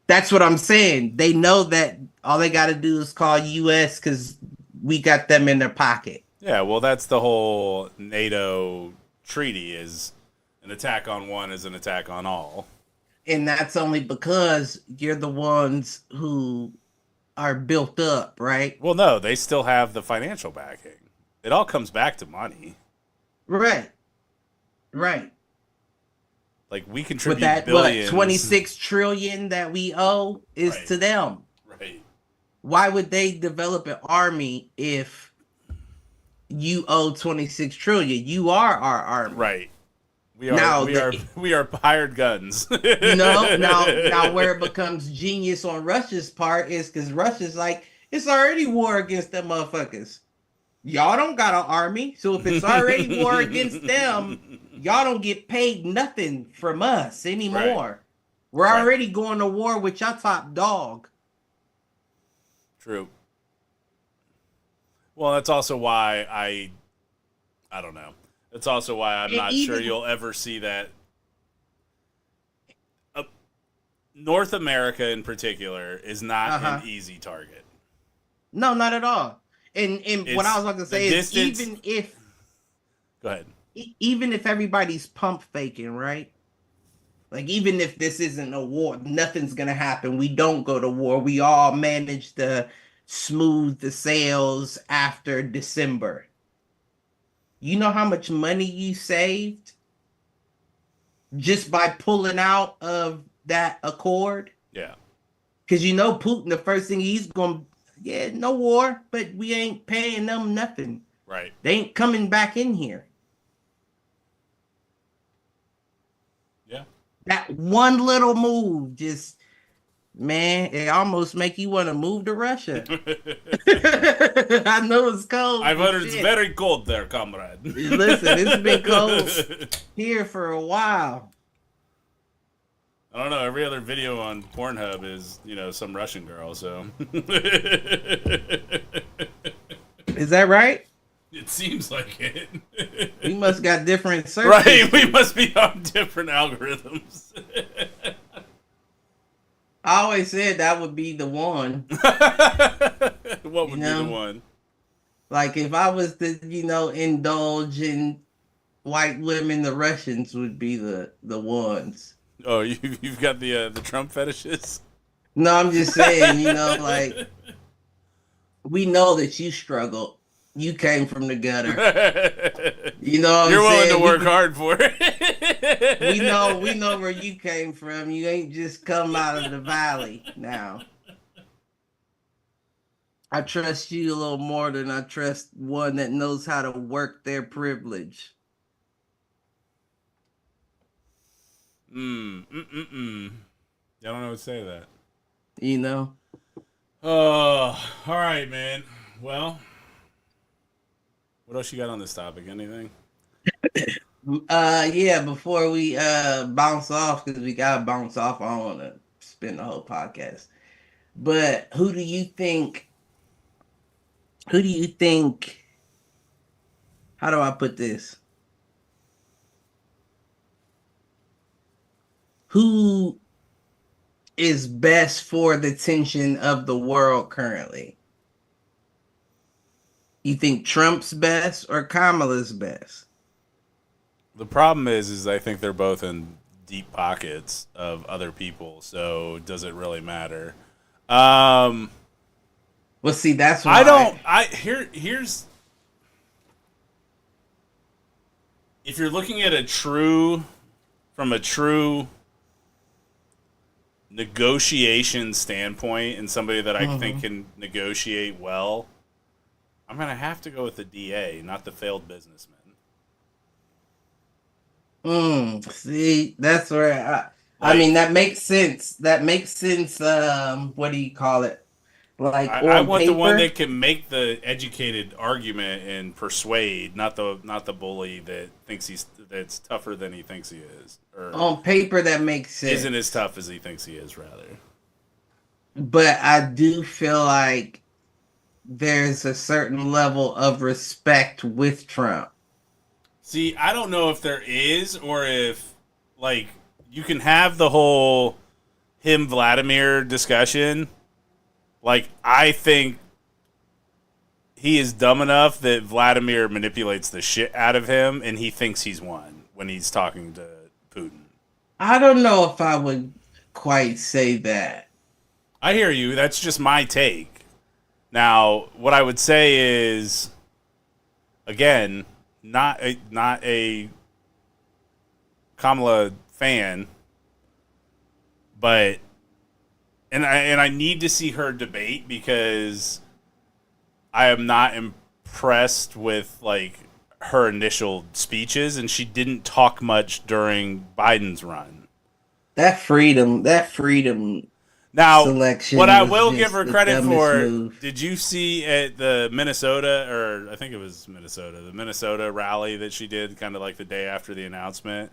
S3: That's what I'm saying. They know that all they got to do is call U.S. because we got them in their pocket.
S2: Yeah, well, that's the whole NATO treaty is an attack on one is an attack on all.
S3: And that's only because you're the ones who are built up, right?
S2: Well, no, they still have the financial backing. It all comes back to money.
S3: Right.
S2: Like we contribute
S3: that,
S2: billions.
S3: 26 trillion that we owe is to them.
S2: Right.
S3: Why would they develop an army if you owe 26 trillion? You are our army.
S2: Right. We are hired guns.
S3: Now where it becomes genius on Russia's part is because Russia's like, it's already war against them motherfuckers. Y'all don't got an army, so if it's already war against them, y'all don't get paid nothing from us anymore. Right. We're already going to war with your top dog.
S2: True. Well, that's also why I don't know. That's also why I'm not sure you'll ever see that. North America in particular is not an easy target.
S3: No, not at all. And what I was about to say is
S2: go ahead.
S3: Even if everybody's pump faking, right? Like even if this isn't a war, nothing's gonna happen. We don't go to war. We all manage to smooth the sails after December. You know how much money you saved just by pulling out of that accord?
S2: Yeah.
S3: Because you know Putin, the first thing he's gonna no war, but we ain't paying them nothing.
S2: Right.
S3: They ain't coming back in here.
S2: Yeah.
S3: That one little move just, man, it almost make you want to move to Russia. I know it's cold.
S2: I've heard it's very cold there, comrade.
S3: Listen, it's been cold here for a while.
S2: I don't know. Every other video on Pornhub is, some Russian girl. So
S3: is that right?
S2: It seems like it.
S3: We must got different searches.
S2: Right, we must be on different algorithms.
S3: I always said that would be the one.
S2: What would be the one?
S3: Like if I was to, indulge in white women, the Russians would be the ones.
S2: Oh, you've got the Trump fetishes?
S3: No, I'm just saying, like we know that you struggled. You came from the gutter. You know what
S2: You're
S3: I'm
S2: willing to
S3: saying?
S2: work hard for it.
S3: We know where you came from. You ain't just come out of the valley now. I trust you a little more than I trust one that knows how to work their privilege.
S2: I don't know what to say to that.
S3: You know?
S2: Oh, all right, man. Well, what else you got on this topic? Anything?
S3: Yeah, before we bounce off, because we gotta bounce off, I don't wanna spend the whole podcast. But who do you think, how do I put this? Who is best for the tension of the world currently? You think Trump's best or Kamala's best?
S2: The problem is I think they're both in deep pockets of other people. So does it really matter?
S3: Well, see, that's
S2: I don't.
S3: why.
S2: Here's if you're looking at from a true negotiation standpoint and somebody that I think can negotiate well, I'm gonna have to go with the DA, not the failed businessman.
S3: See, that's where I
S2: Like
S3: mean that makes sense. That makes sense. What do you call it? Like
S2: I
S3: on
S2: want the one
S3: paper.
S2: that can make the educated argument and persuade, not the bully that thinks that's tougher than he thinks he is, or
S3: On paper, that makes sense.
S2: isn't as tough as he thinks he is. Rather,
S3: But I do feel like there's a certain level of respect with Trump.
S2: see, I don't know if there is or if like you can have the whole him Vladimir discussion. Like I think he is dumb enough that Vladimir manipulates the shit out of him, and he thinks he's won when he's talking to Putin.
S3: I don't know if I would quite say that.
S2: I hear you. That's just my take. Now, what I would say is, again, not a Kamala fan, but I need to see her debate because I am not impressed with like her initial speeches, and she didn't talk much during Biden's run.
S3: That freedom
S2: Now, what
S3: selection
S2: I
S3: was
S2: will give
S3: just
S2: her
S3: the
S2: credit
S3: dumbest
S2: for,
S3: move.
S2: did you see at the Minnesota, or I think it was Minnesota, the Minnesota rally that she did kind of like the day after the announcement?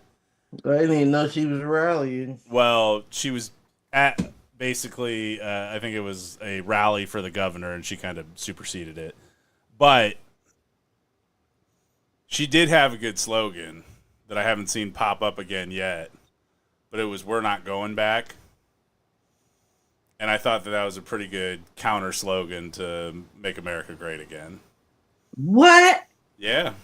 S3: I didn't even know she was rallying.
S2: Well, she was at basically, I think it was a rally for the governor, and she kind of superseded it. But she did have a good slogan that I haven't seen pop up again yet, but it was "We're not going back." And I thought that was a pretty good counter slogan to make America great again.
S3: What?
S2: Yeah.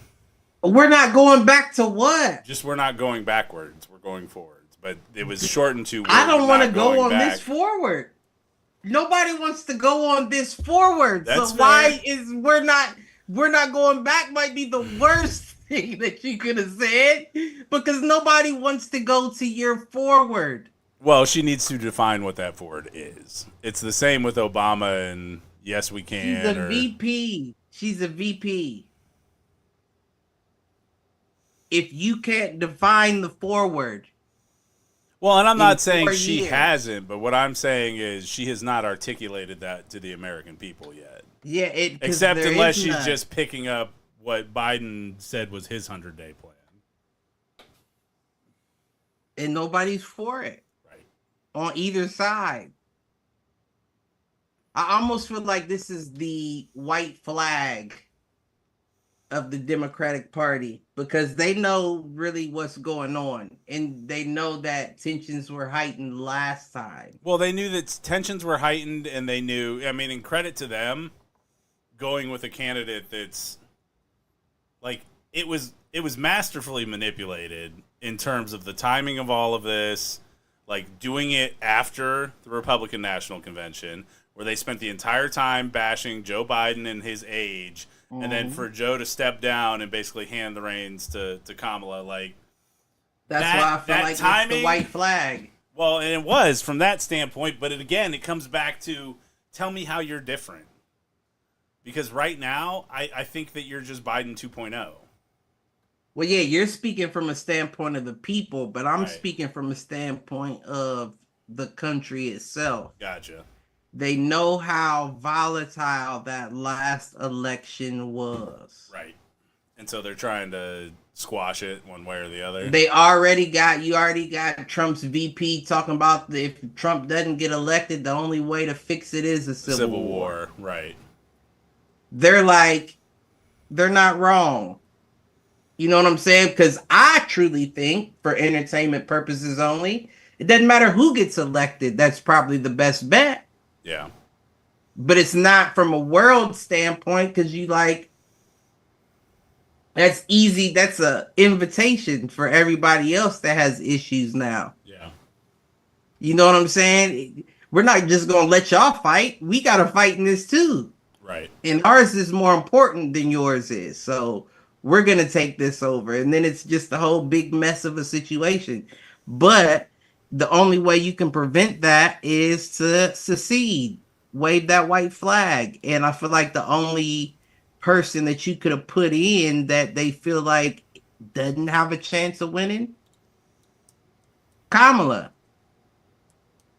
S3: We're not going back to what?
S2: Just we're not going backwards. We're going forwards. But it was shortened to
S3: I
S2: we're
S3: don't want to
S2: not
S3: go
S2: going
S3: on
S2: back.
S3: this forward. Nobody wants to go on this forward.
S2: That's
S3: So
S2: fair.
S3: why is we're not going back might be the worst thing that you could have said because nobody wants to go to your forward.
S2: Well, she needs to define what that forward is. It's the same with Obama and yes, we can.
S3: She's a VP. She's a VP. If you can't define the forward,
S2: Well, and I'm
S3: in
S2: not saying
S3: 4
S2: she
S3: years.
S2: hasn't, but what I'm saying is she has not articulated that to the American people yet.
S3: yeah, it 'cause
S2: Except
S3: there
S2: unless
S3: is
S2: she's
S3: none.
S2: just picking up what Biden said was his 100-day plan.
S3: And nobody's for it
S2: Right.
S3: on either side. I almost feel like this is the white flag of the Democratic Party because they know really what's going on and they know that tensions were heightened last time.
S2: Well, they knew that tensions were heightened, and they knew, I mean, and credit to them, going with a candidate that's like it was masterfully manipulated in terms of the timing of all of this. like doing it after the Republican National Convention, where they spent the entire time bashing Joe Biden and his age, and then for Joe to step down and basically hand the reins to Kamala, like
S3: That's why I feel like
S2: timing,
S3: it's the white flag.
S2: Well, and it was from that standpoint, but it comes back to tell me how you're different. Because right now, I think that you're just Biden 2.0.
S3: Well, yeah, you're speaking from a standpoint of the people, but I'm
S2: Right.
S3: speaking from a standpoint of the country itself.
S2: Gotcha.
S3: They know how volatile that last election was.
S2: Right. And so they're trying to squash it one way or the other.
S3: You already got Trump's VP talking about if Trump doesn't get elected, the only way to fix it is a civil war.
S2: Right.
S3: They're not wrong. You know what I'm saying? Because I truly think, for entertainment purposes only, it doesn't matter who gets elected. That's probably the best bet.
S2: Yeah.
S3: But it's not from a world standpoint, because that's easy. That's a invitation for everybody else that has issues now.
S2: Yeah.
S3: You know what I'm saying? We're not just going to let y'all fight. We got to fight in this too.
S2: Right.
S3: And ours is more important than yours is. So we're going to take this over. And then it's just a whole big mess of a situation. But the only way you can prevent that is to secede, wave that white flag. And I feel like the only person that you could have put in that they feel like doesn't have a chance of winning, Kamala.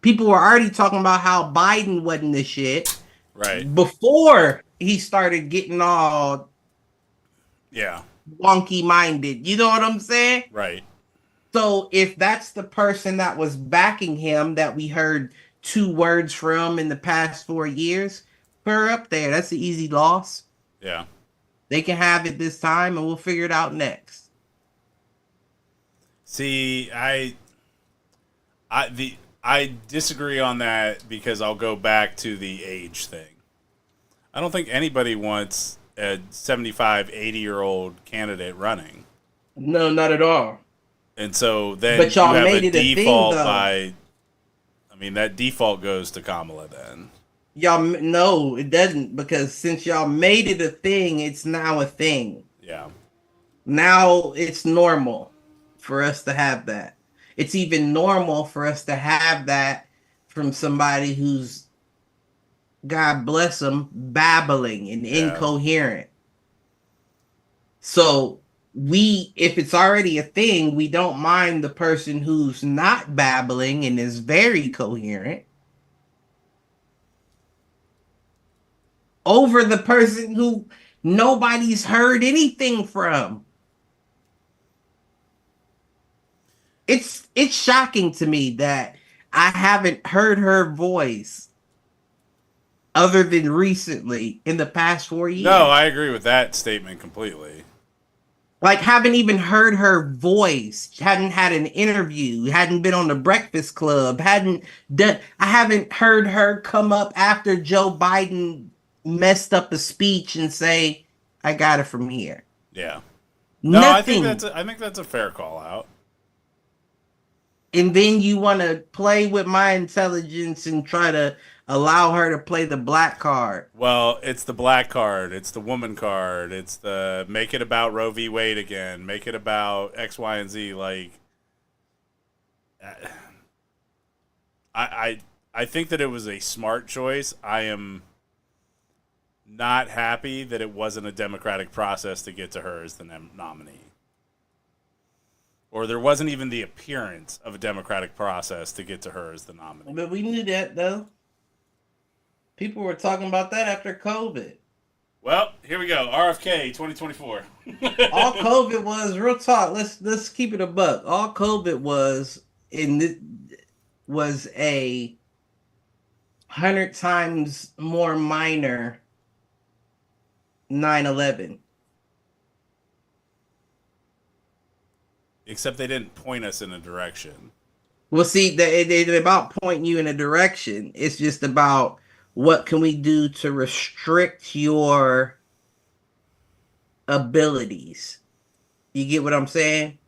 S3: People were already talking about how Biden wasn't the shit.
S2: Right.
S3: Before he started getting all wonky minded. You know what I'm saying?
S2: Right.
S3: So if that's the person that was backing him that we heard 2 words from in the past 4 years, put her up there. That's an easy loss.
S2: Yeah.
S3: They can have it this time and we'll figure it out next.
S2: See, I disagree on that because I'll go back to the age thing. I don't think anybody wants a 75, 80-year-old candidate running.
S3: No, not at all.
S2: And so then
S3: but y'all
S2: you have
S3: made
S2: a
S3: it a
S2: default
S3: thing, though.
S2: that default goes to Kamala then.
S3: No, it doesn't, because since y'all made it a thing, it's now a thing.
S2: Yeah.
S3: Now it's normal for us to have that. It's even normal for us to have that from somebody who's, God bless them, babbling and incoherent. So if it's already a thing, we don't mind the person who's not babbling and is very coherent over the person who nobody's heard anything from. It's shocking to me that I haven't heard her voice other than recently in the past 4 years.
S2: No, I agree with that statement completely.
S3: Haven't even heard her voice, hadn't had an interview, hadn't been on the Breakfast Club, I haven't heard her come up after Joe Biden messed up a speech and say, I got it from here.
S2: Yeah. No,
S3: Nothing.
S2: I think that's a fair call out.
S3: And then you want to play with my intelligence and try to allow her to play the black card.
S2: Well, it's the black card. It's the woman card. It's the make it about Roe v. Wade again. Make it about X, Y, and Z. I think that it was a smart choice. I am not happy that it wasn't a democratic process to get to her as the nominee. Or there wasn't even the appearance of a democratic process to get to her as the nominee.
S3: But we knew that, though. People were talking about that after COVID.
S2: Well, here we go. RFK 2024.
S3: All COVID was, real talk, let's keep it a buck. All COVID was a 100 times more minor 9/11.
S2: Except they didn't point us in a direction.
S3: Well, see, they're about pointing you in a direction. It's just about what can we do to restrict your abilities. You get what I'm saying?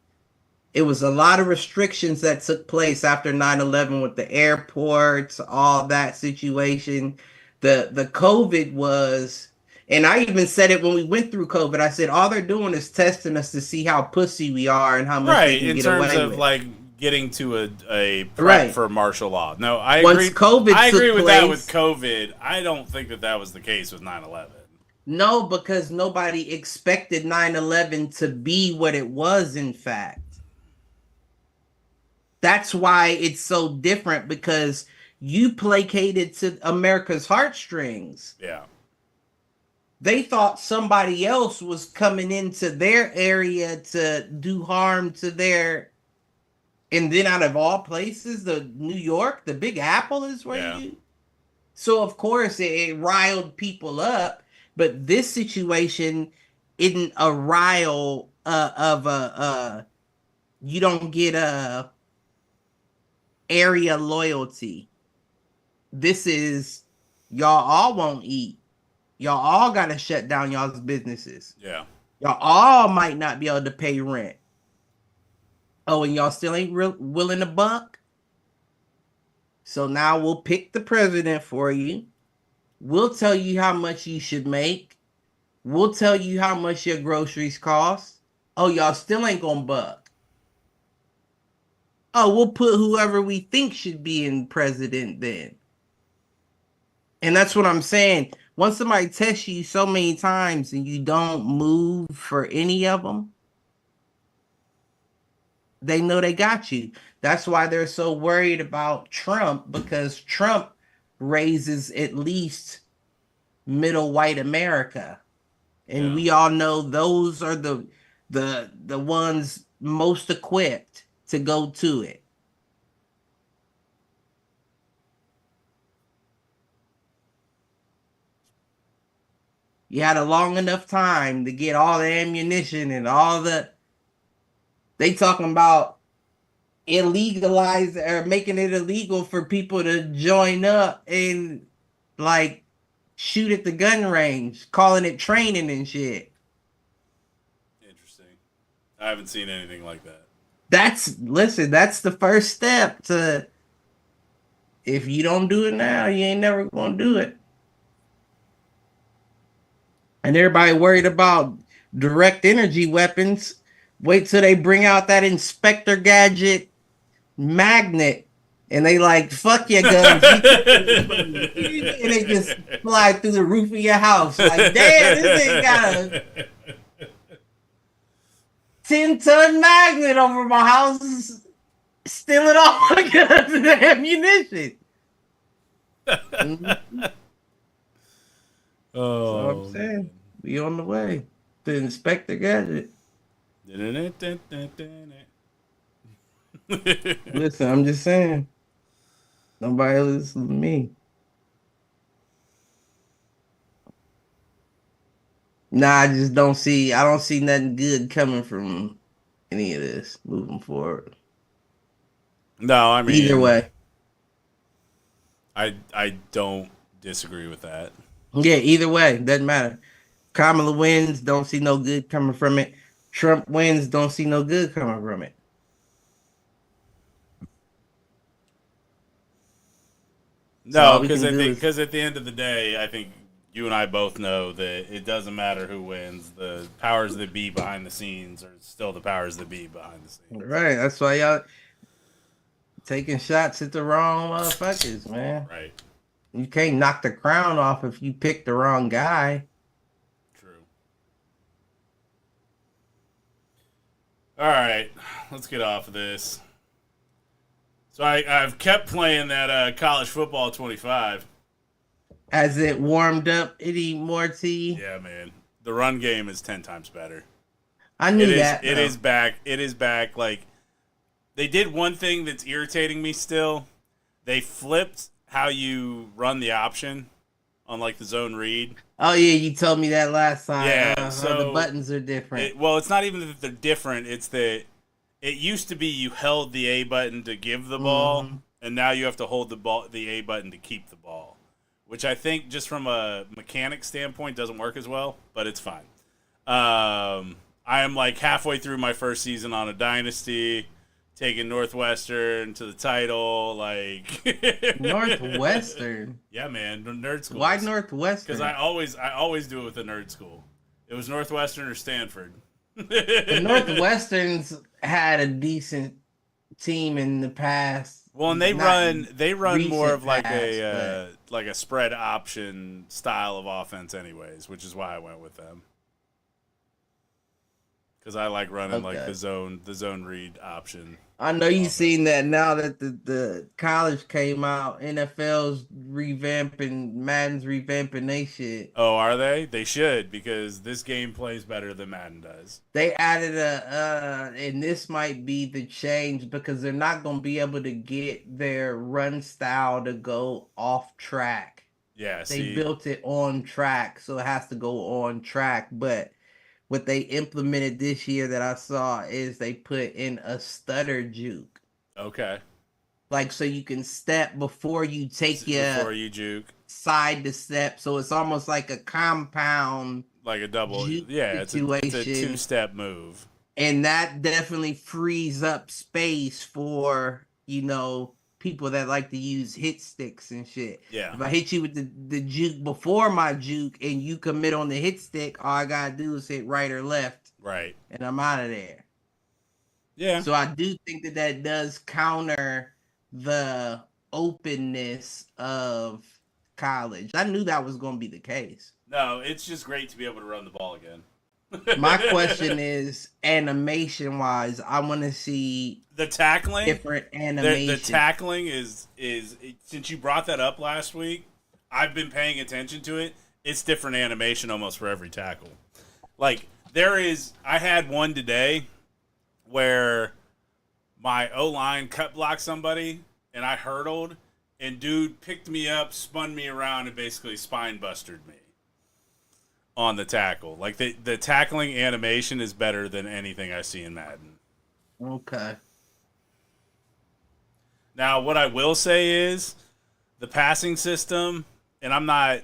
S3: It was a lot of restrictions that took place after 9/11 with the airports, all that situation. The COVID was, and I even said it when we went through COVID. I said all they're doing is testing us to see how pussy we are and how much they
S2: Right,
S3: can
S2: in
S3: get
S2: terms
S3: away
S2: of
S3: with.
S2: like getting to a prep
S3: Right.
S2: for martial law. No, I
S3: Once
S2: agree.
S3: COVID
S2: I agree
S3: took
S2: with that with
S3: place,
S2: COVID. I don't think that was the case with 9/11.
S3: no, because nobody expected 9/11 to be what it was, in fact. That's why it's so different because you placated to America's heartstrings.
S2: Yeah.
S3: They thought somebody else was coming into their area to do harm to their, and then out of all places, the New York, the Big Apple is where
S2: Yeah.
S3: you. So of course it riled people up, but this situation isn't a rile of a you don't get a area loyalty. This is y'all all won't eat. Y'all all gotta shut down y'all's businesses.
S2: Yeah.
S3: Y'all all might not be able to pay rent. Oh, and y'all still ain't willing to buck? So now we'll pick the president for you. We'll tell you how much you should make. We'll tell you how much your groceries cost. Oh, y'all still ain't gonna buck. Oh, we'll put whoever we think should be in president then. And that's what I'm saying. Once somebody tests you so many times and you don't move for any of them, they know they got you. That's why they're so worried about Trump, because Trump raises at least middle white America. And
S2: Yeah.
S3: we all know those are the ones most equipped to go to it. You had a long enough time to get all the ammunition and all the, they talking about illegalize or making it illegal for people to join up and like shoot at the gun range, calling it training and shit.
S2: Interesting. I haven't seen anything like that.
S3: That's the first step to, if you don't do it now, you ain't never gonna do it. And everybody worried about direct energy weapons. Wait till they bring out that Inspector Gadget magnet, and they like, fuck your guns. And they just fly through the roof of your house. Like, damn, this thing got a 10-ton magnet over my house, stealing all my guns and ammunition. Mm-hmm.
S2: Oh,
S3: That's what I'm saying. We on the way to Inspector Gadget. Listen, I'm just saying. Nobody listens to me. Nah, I just don't see. I don't see nothing good coming from any of this moving forward.
S2: No, I mean,
S3: Either way,
S2: I don't disagree with that.
S3: yeah. Either way, doesn't matter. Kamala wins. Don't see no good coming from it. Trump wins. Don't see no good coming from it.
S2: No, because at the end of the day, I think you and I both know that it doesn't matter who wins. The powers that be behind the scenes are still the powers that be behind the scenes.
S3: Right. That's why y'all taking shots at the wrong motherfuckers, man.
S2: Right.
S3: You can't knock the crown off if you pick the wrong guy.
S2: True. All right, let's get off of this. So I've kept playing that college football 25.
S3: Has it warmed up any more to you?
S2: Yeah, man. The run game is 10 times better.
S3: I knew that.
S2: It is back. It is back. Like, they did one thing that's irritating me still. They flipped how you run the option on, like, the zone read.
S3: Oh, yeah, you told me that last time.
S2: Yeah, so
S3: the buttons are different.
S2: Well, it's not even that they're different. It's that it used to be you held the A button to give the ball, and now you have to hold the A button to keep the ball, which I think just from a mechanic standpoint doesn't work as well, but it's fine. I am like halfway through my first season on a dynasty, taking Northwestern to the title. Like
S3: Northwestern.
S2: Yeah, man, nerd school.
S3: Why Northwestern?
S2: Because I always do it with a nerd school. It was Northwestern or Stanford.
S3: The Northwesterns had a decent team in the past.
S2: Well, and they run more of like a
S3: past,
S2: like a spread option style of offense, anyways, which is why I went with them. Because I like running like the zone read option.
S3: I know you've seen that now that the college came out. NFL's revamping, Madden's revamping they shit.
S2: Oh, are they? They should, because this game plays better than Madden does.
S3: They added and this might be the change because they're not going to be able to get their run style to go off track.
S2: Yeah,
S3: they built it on track, so it has to go on track, but what they implemented this year that I saw is they put in a stutter juke.
S2: Okay.
S3: Like, so you can step before you take
S2: before you juke.
S3: Side to step. So it's almost like a compound.
S2: Like a double. Yeah, it's a two-step move.
S3: And that definitely frees up space for, people that like to use hit sticks and shit.
S2: Yeah.
S3: If I hit you with the juke before my juke and you commit on the hit stick, all I gotta do is hit right or left.
S2: Right.
S3: And I'm out of there.
S2: Yeah.
S3: So I do think that does counter the openness of college. I knew that was going to be the case.
S2: No, it's just great to be able to run the ball again.
S3: My question is, animation wise, I want to see
S2: the tackling.
S3: Different animation.
S2: The tackling is since you brought that up last week, I've been paying attention to it. It's different animation almost for every tackle. Like I had one today where my O-line cut blocked somebody and I hurdled and dude picked me up, spun me around, and basically spine busted me on the tackle. Like the tackling animation is better than anything I see in Madden.
S3: Okay.
S2: Now, what I will say is the passing system, and I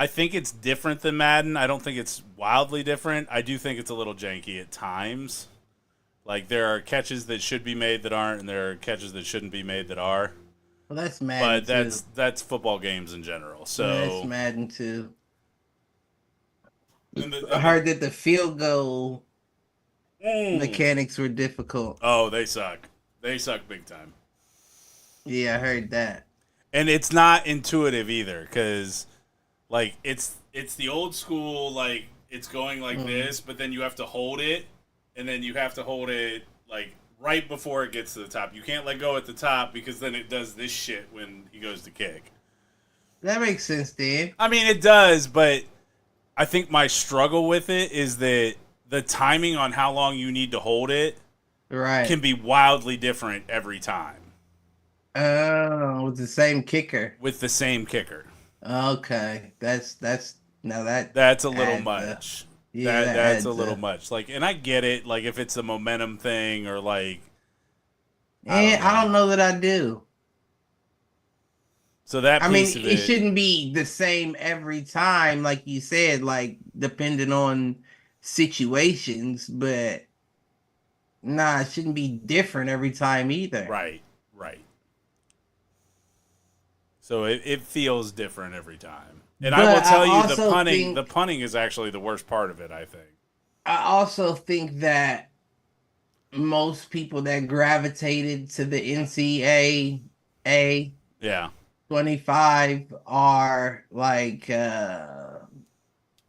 S2: think it's different than Madden. I don't think it's wildly different. I do think it's a little janky at times. Like, there are catches that should be made that aren't, and there are catches that shouldn't be made that are.
S3: Well, that's Madden,
S2: but that's football games in general. So
S3: that's Madden too. I heard that the field goal mechanics were difficult.
S2: Oh, they suck. They suck big time.
S3: Yeah, I heard that.
S2: And it's not intuitive either, because like it's the old school, like it's going like this, but then you have to hold it, and then you have to hold it like right before it gets to the top. You can't let go at the top because then it does this shit when he goes to kick.
S3: That makes sense, Dan.
S2: I mean, it does, but I think my struggle with it is that the timing on how long you need to hold it can be wildly different every time.
S3: Oh, with the same kicker.
S2: With the same kicker.
S3: Okay. That's
S2: a little much. Yeah, that's a little much. Like, and I get it. Like, if it's a momentum thing or like,
S3: I don't know that I do.
S2: So that piece
S3: it shouldn't be the same every time, like you said, like depending on situations. But nah, it shouldn't be different every time either.
S2: Right. So it feels different every time. And I will tell you, the punting is actually the worst part of it, I think.
S3: I also think that most people that gravitated to the NCAA 25 are like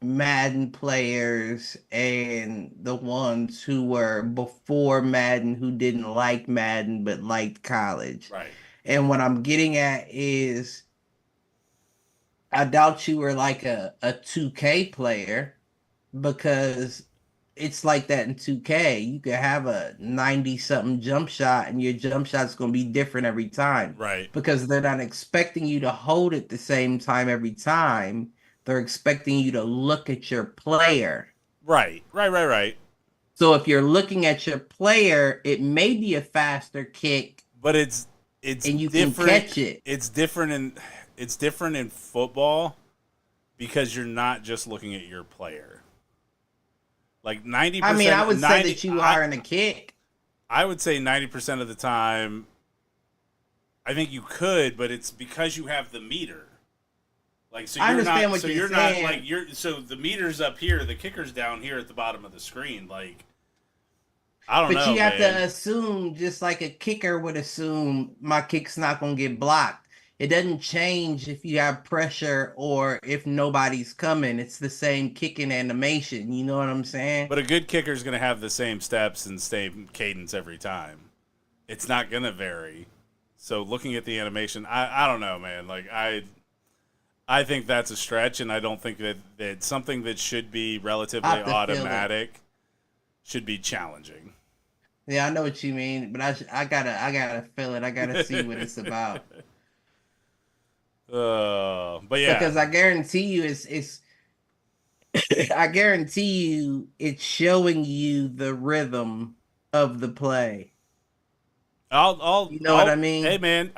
S3: Madden players and the ones who were before Madden who didn't like Madden but liked college.
S2: Right.
S3: And what I'm getting at is I doubt you were like a 2K player, because it's like that in 2K. You could have a 90-something jump shot and your jump shot's going to be different every time.
S2: Right.
S3: Because they're not expecting you to hold it the same time every time. They're expecting you to look at your player.
S2: Right.
S3: So if you're looking at your player, it may be a faster kick.
S2: But it's
S3: and you
S2: different.
S3: can catch it.
S2: It's different in football because you're not just looking at your player. Like 90%.
S3: I mean, I would say that you are in a kick.
S2: I would say 90% of the time, I think you could, but it's because you have the meter. Like, so
S3: I
S2: you're
S3: understand
S2: not,
S3: what
S2: so
S3: you're
S2: you're
S3: saying.
S2: not like so the meter's up here, the kicker's down here at the bottom of the screen. Like, I don't know.
S3: But you have
S2: man.
S3: to assume, just like a kicker would assume, my kick's not going to get blocked. It doesn't change if you have pressure or if nobody's coming. It's the same kicking animation. You know what I'm saying?
S2: But a good kicker is going to have the same steps and same cadence every time. It's not going to vary. So looking at the animation, I don't know, man. Like, I think that's a stretch, and I don't think that something that should be relatively automatic should be challenging.
S3: Yeah, I know what you mean, but I gotta feel it. I gotta see what it's about.
S2: But yeah,
S3: Because I guarantee you, it's I guarantee you, it's showing you the rhythm of the play. You know what I mean?
S2: Hey, man,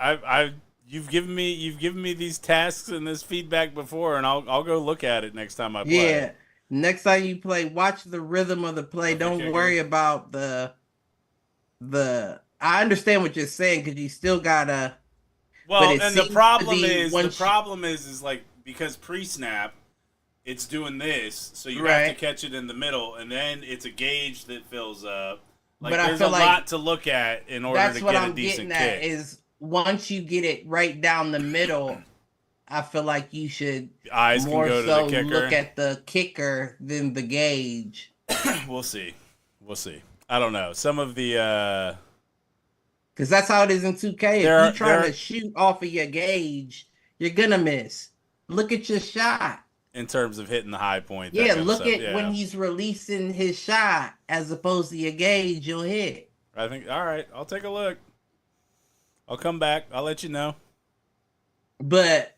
S2: you've given me these tasks and this feedback before, and I'll go look at it next time I play.
S3: Yeah, next time you play, watch the rhythm of the play. Don't worry about the. I understand what you're saying because you still gotta.
S2: Well, and the problem is like, because pre-snap, it's doing this, so you have to catch it in the middle, and then it's a gauge that fills up. Like, but there's a lot to look at in order to get a decent kick.
S3: Is once you get it right down the middle, I feel like you should
S2: eyes more can go
S3: so
S2: to the kicker.
S3: Look at the kicker than the gauge.
S2: We'll see. I don't know. Some of the
S3: because that's how it is in 2K. If you're trying to shoot off of your gauge, you're gonna miss. Look at your shot.
S2: In terms of hitting the high point.
S3: Yeah, look at when he's releasing his shot as opposed to your gauge you'll hit.
S2: I think, all right, I'll take a look. I'll come back. I'll let you know.
S3: But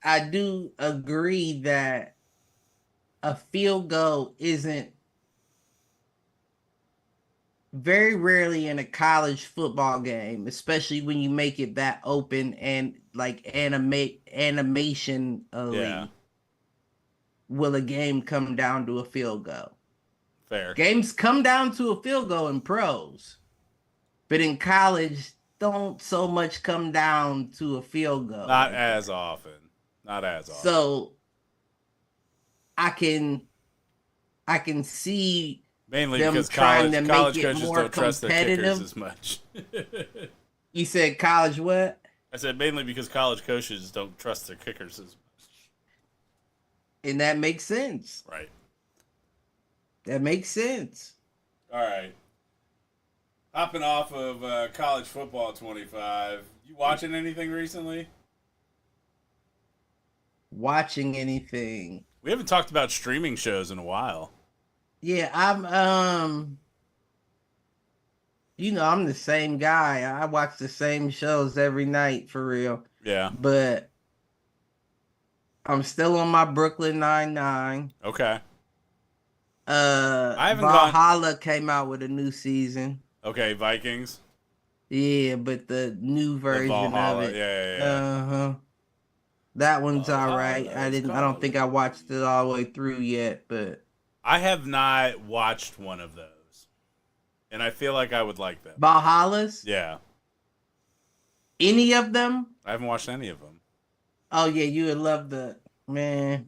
S3: I do agree that a field goal isn't very rarely in a college football game, especially when you make it that open and like animation. Will a game come down to a field goal?
S2: Fair.
S3: Games come down to a field goal in pros, but in college, don't so much come down to a field goal.
S2: Not as often.
S3: So I can see
S2: mainly
S3: them
S2: because
S3: trying to
S2: college
S3: make it
S2: coaches
S3: more
S2: don't trust their kickers
S3: competitive.
S2: as much.
S3: You said college what?
S2: I said mainly because college coaches don't trust their kickers as much.
S3: And that makes sense.
S2: Right.
S3: That makes sense.
S2: All right. Hopping off of college football 25. You watching anything recently?
S3: Watching anything?
S2: We haven't talked about streaming shows in a while.
S3: Yeah, I'm I'm the same guy. I watch the same shows every night for real.
S2: Yeah.
S3: But I'm still on my Brooklyn Nine-Nine.
S2: Okay.
S3: Valhalla came out with a new season.
S2: Okay, Vikings.
S3: Yeah, but the new version of it.
S2: Yeah.
S3: Uh-huh. That one's all right. I don't think I watched it all the way through yet, but
S2: I have not watched one of those. And I feel like I would like them.
S3: Valhalla's?
S2: Yeah.
S3: Any of them?
S2: I haven't watched any of them.
S3: Oh yeah, you would love man.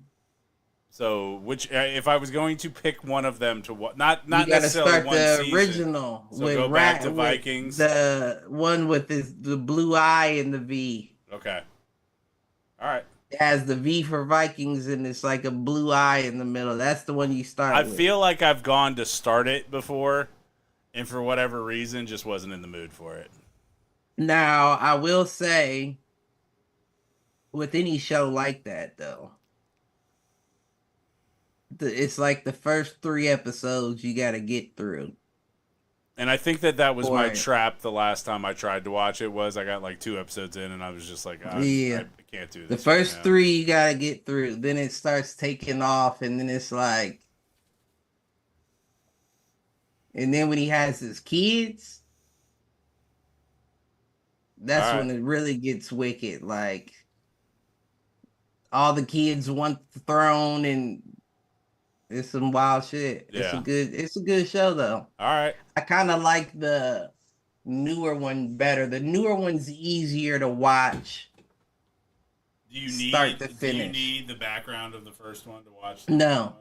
S2: So, if I was going to pick one of them to watch, not
S3: you
S2: necessarily
S3: start
S2: one
S3: the
S2: season.
S3: Original.
S2: So go back to Vikings.
S3: The one with the blue eye and the V.
S2: Okay. All right.
S3: It has the V for Vikings and it's like a blue eye in the middle. That's the one you start with.
S2: I feel like I've gone to start it before, and for whatever reason, just wasn't in the mood for it.
S3: Now, I will say, with any show like that, though, it's like the first 3 episodes you got to get through.
S2: And I think that was my trap the last time I tried to watch it. I got like 2 episodes in, and I was just like, I can't do this.
S3: The first 3 you got to get through. Then it starts taking off, and then it's like... And then when he has his kids, that's when it really gets wicked. Like... all the kids want the throne, and it's some wild shit.
S2: Yeah.
S3: It's a good show though.
S2: All right.
S3: I kind of like the newer one better. The newer one's easier to watch start to
S2: Do you
S3: finish.
S2: need the background of the first one to watch?
S3: No.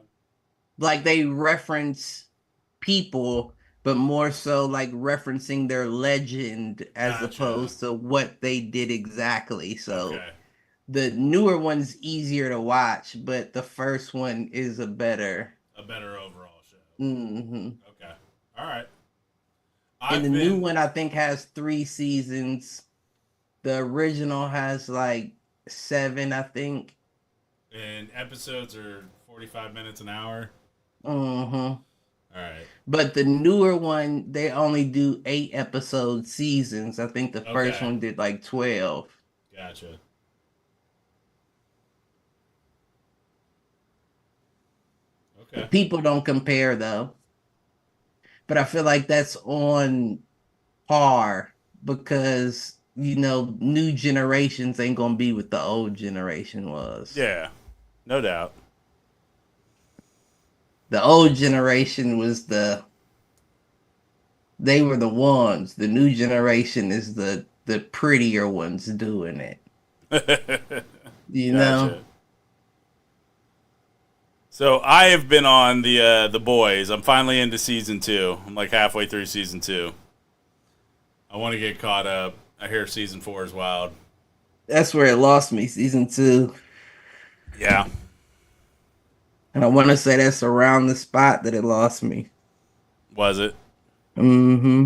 S3: Like they reference people, but more so like referencing their legend as
S2: Gotcha.
S3: opposed to what they did exactly. So
S2: Okay.
S3: the newer one's easier to watch, but the first one is a better
S2: overall show.
S3: hmm
S2: Okay. All right.
S3: And the new one I think has 3 seasons. The original has like 7, I think.
S2: And episodes are 45 minutes an hour.
S3: Mm-hmm.
S2: All right.
S3: But the newer one, they only do 8 episode seasons. I think the first
S2: Okay.
S3: one did like 12.
S2: Gotcha. Okay.
S3: People don't compare though. But I feel like that's on par because new generations ain't gonna be what the old generation was.
S2: Yeah. No doubt.
S3: The old generation was they were the ones. The new generation is the prettier ones doing it. You know?
S2: Gotcha. So I have been on the Boys. I'm finally into season 2. I'm like halfway through season 2. I want to get caught up. I hear season 4 is wild.
S3: That's where it lost me, season 2.
S2: Yeah.
S3: And I want to say that's around the spot that it lost me.
S2: Was it?
S3: Mm-hmm.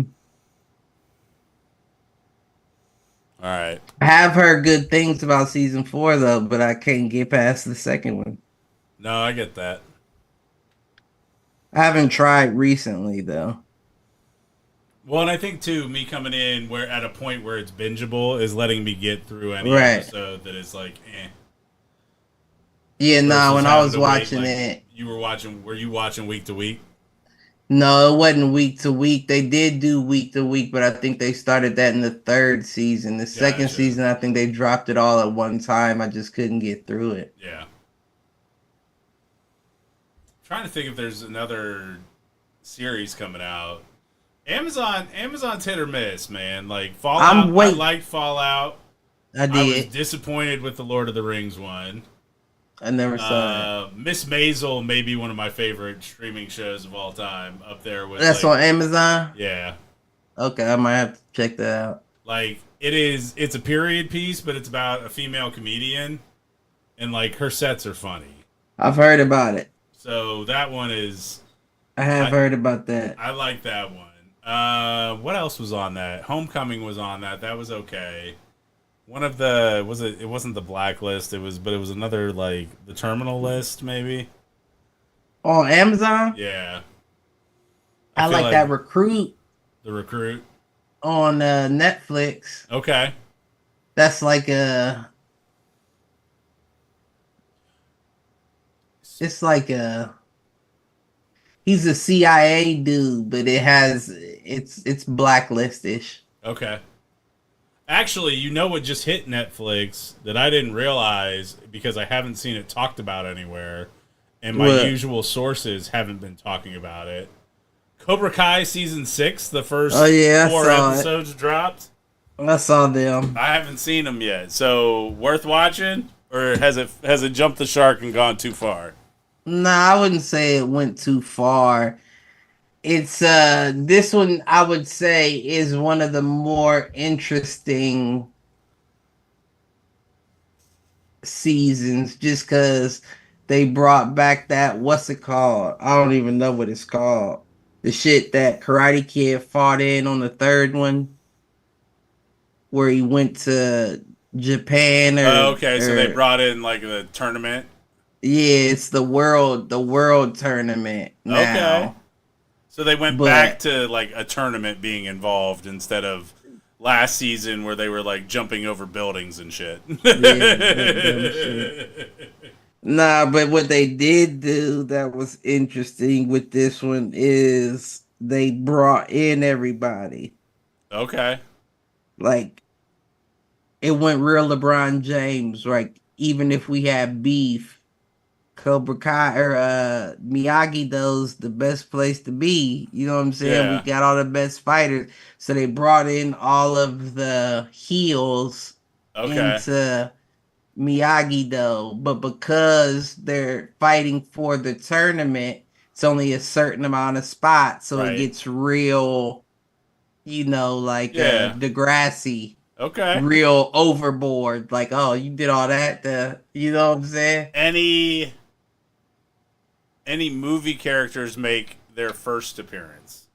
S2: All right.
S3: I have heard good things about season 4 though, but I can't get past the second one.
S2: No, I get that.
S3: I haven't tried recently though.
S2: Well, and I think too, me coming in where at a point where it's bingeable is letting me get through any
S3: Right.
S2: episode that is like, eh.
S3: Yeah, no, when I
S2: having
S3: was
S2: to wait,
S3: watching
S2: like,
S3: it,
S2: were you watching week to week?
S3: no, it wasn't week to week. They did do week to week, but I think they started that in the 3rd season. The second
S2: Gotcha.
S3: season, I think they dropped it all at one time. I just couldn't get through it.
S2: Yeah. Trying to think if there's another series coming out. Amazon's hit or miss, man. Like Fallout, I liked Fallout.
S3: I did.
S2: I was disappointed with the Lord of the Rings one.
S3: I never saw it.
S2: Miss Maisel may be one of my favorite streaming shows of all time. Up there with
S3: That's on Amazon?
S2: Yeah.
S3: Okay, I might have to check that out.
S2: Like it's a period piece, but it's about a female comedian, and like her sets are funny.
S3: I've heard about it.
S2: So that one is.
S3: I have heard about that.
S2: I like that one. What else was on that? Homecoming was on that. That was okay. One of the it wasn't the Blacklist. It was another like the Terminal List maybe.
S3: On Amazon?
S2: Yeah.
S3: I like that Recruit.
S2: The Recruit
S3: on Netflix.
S2: Okay.
S3: That's like it's like he's a CIA dude, but it's blacklistish.
S2: Okay. Actually, you know what just hit Netflix that I didn't realize because I haven't seen it talked about anywhere, and my usual sources haven't been talking about it. Cobra Kai season 6, the first 4 episodes dropped.
S3: I saw them.
S2: I haven't seen them yet, so worth watching, or has it jumped the shark and gone too far?
S3: Nah, I wouldn't say it went too far. It's this one I would say is one of the more interesting seasons just because they brought back that what's it called? I don't even know what it's called. The shit that Karate Kid fought in on the 3rd one where he went to Japan
S2: so they brought in like the tournament.
S3: Yeah, it's the world tournament now.
S2: Okay. So they went back to like a tournament being involved instead of last season where they were like jumping over buildings and shit.
S3: Shit. Nah, but what they did do that was interesting with this one is they brought in everybody.
S2: Okay.
S3: Like it went real LeBron James. Like even if we have beef, Cobra Kai or Miyagi-Do's the best place to be. You know what I'm saying? We
S2: Yeah.
S3: got all the best fighters. So they brought in all of the heels
S2: Okay.
S3: into Miyagi-Do, but because they're fighting for the tournament, it's only a certain amount of spots, so it
S2: Right.
S3: gets real, like
S2: Yeah.
S3: Degrassi,
S2: Okay.
S3: real overboard. Like, oh, you did all that, you know what I'm saying?
S2: Any movie characters make their first appearance?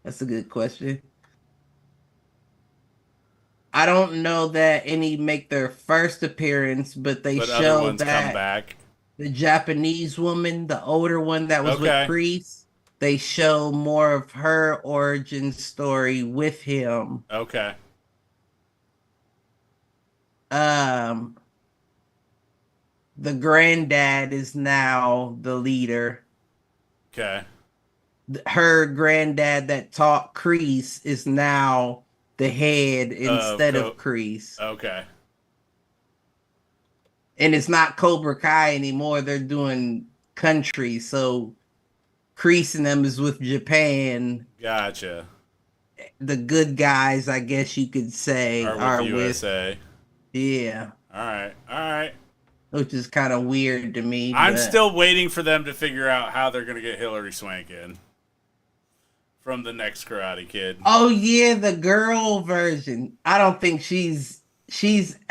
S3: That's a good question. I don't know that any make their first appearance, but they
S2: But other
S3: show
S2: ones come
S3: that
S2: back.
S3: the Japanese woman, the older one that was with
S2: Okay.
S3: Kreese, they show more of her origin story with him.
S2: Okay.
S3: Um, the granddad is now the leader.
S2: Okay.
S3: Her granddad that taught Kreese is now the head instead of Kreese.
S2: Okay.
S3: And it's not Cobra Kai anymore. They're doing country. So Kreese and them is with Japan.
S2: Gotcha.
S3: The good guys, I guess you could say,
S2: Are with
S3: are
S2: the
S3: with,
S2: USA.
S3: yeah,
S2: All right. All right.
S3: which is kind of weird to me.
S2: I'm
S3: but
S2: still waiting for them to figure out how they're going to get Hilary Swank in from the next Karate Kid.
S3: Oh yeah, the girl version. I don't think she's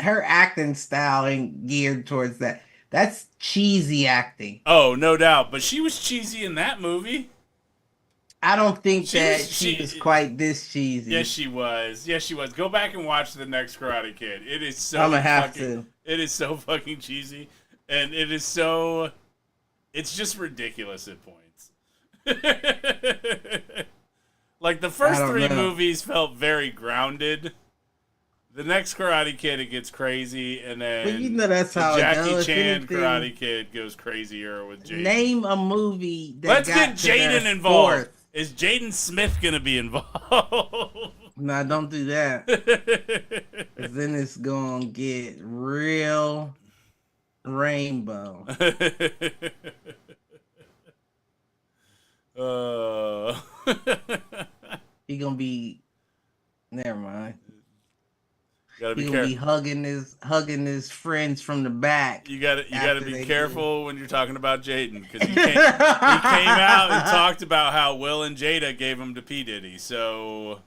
S3: her acting style ain't geared towards that. That's cheesy acting.
S2: Oh, no doubt. But she was cheesy in that movie.
S3: I don't think
S2: She
S3: that
S2: was-
S3: she
S2: she-
S3: was quite this cheesy.
S2: Yes, she was. Yes, she was. Go back and watch the next Karate Kid. It is so
S3: I'm gonna have
S2: fucking,
S3: to.
S2: It is so fucking cheesy, and it is so. It's just ridiculous at points. Like the first
S3: I don't
S2: three
S3: know.
S2: movies felt very grounded. The next Karate Kid, it gets crazy, and then
S3: But you know that's
S2: the
S3: how
S2: Jackie
S3: it goes.
S2: Chan
S3: Anything-
S2: Karate Kid goes crazier with Jaden.
S3: Name a movie that
S2: Let's
S3: got
S2: get
S3: to their
S2: Jaden involved.
S3: fourth.
S2: Is Jaden Smith gonna be involved?
S3: Nah, don't do that. 'Cause then it's gonna get real rainbow. He gonna be. Never mind.
S2: Gotta
S3: He
S2: be
S3: gonna be
S2: careful.
S3: hugging his friends from the back.
S2: You gotta
S3: after
S2: be
S3: they
S2: careful when you're talking about Jaden because he came out and talked about how Will and Jada gave him to P Diddy. So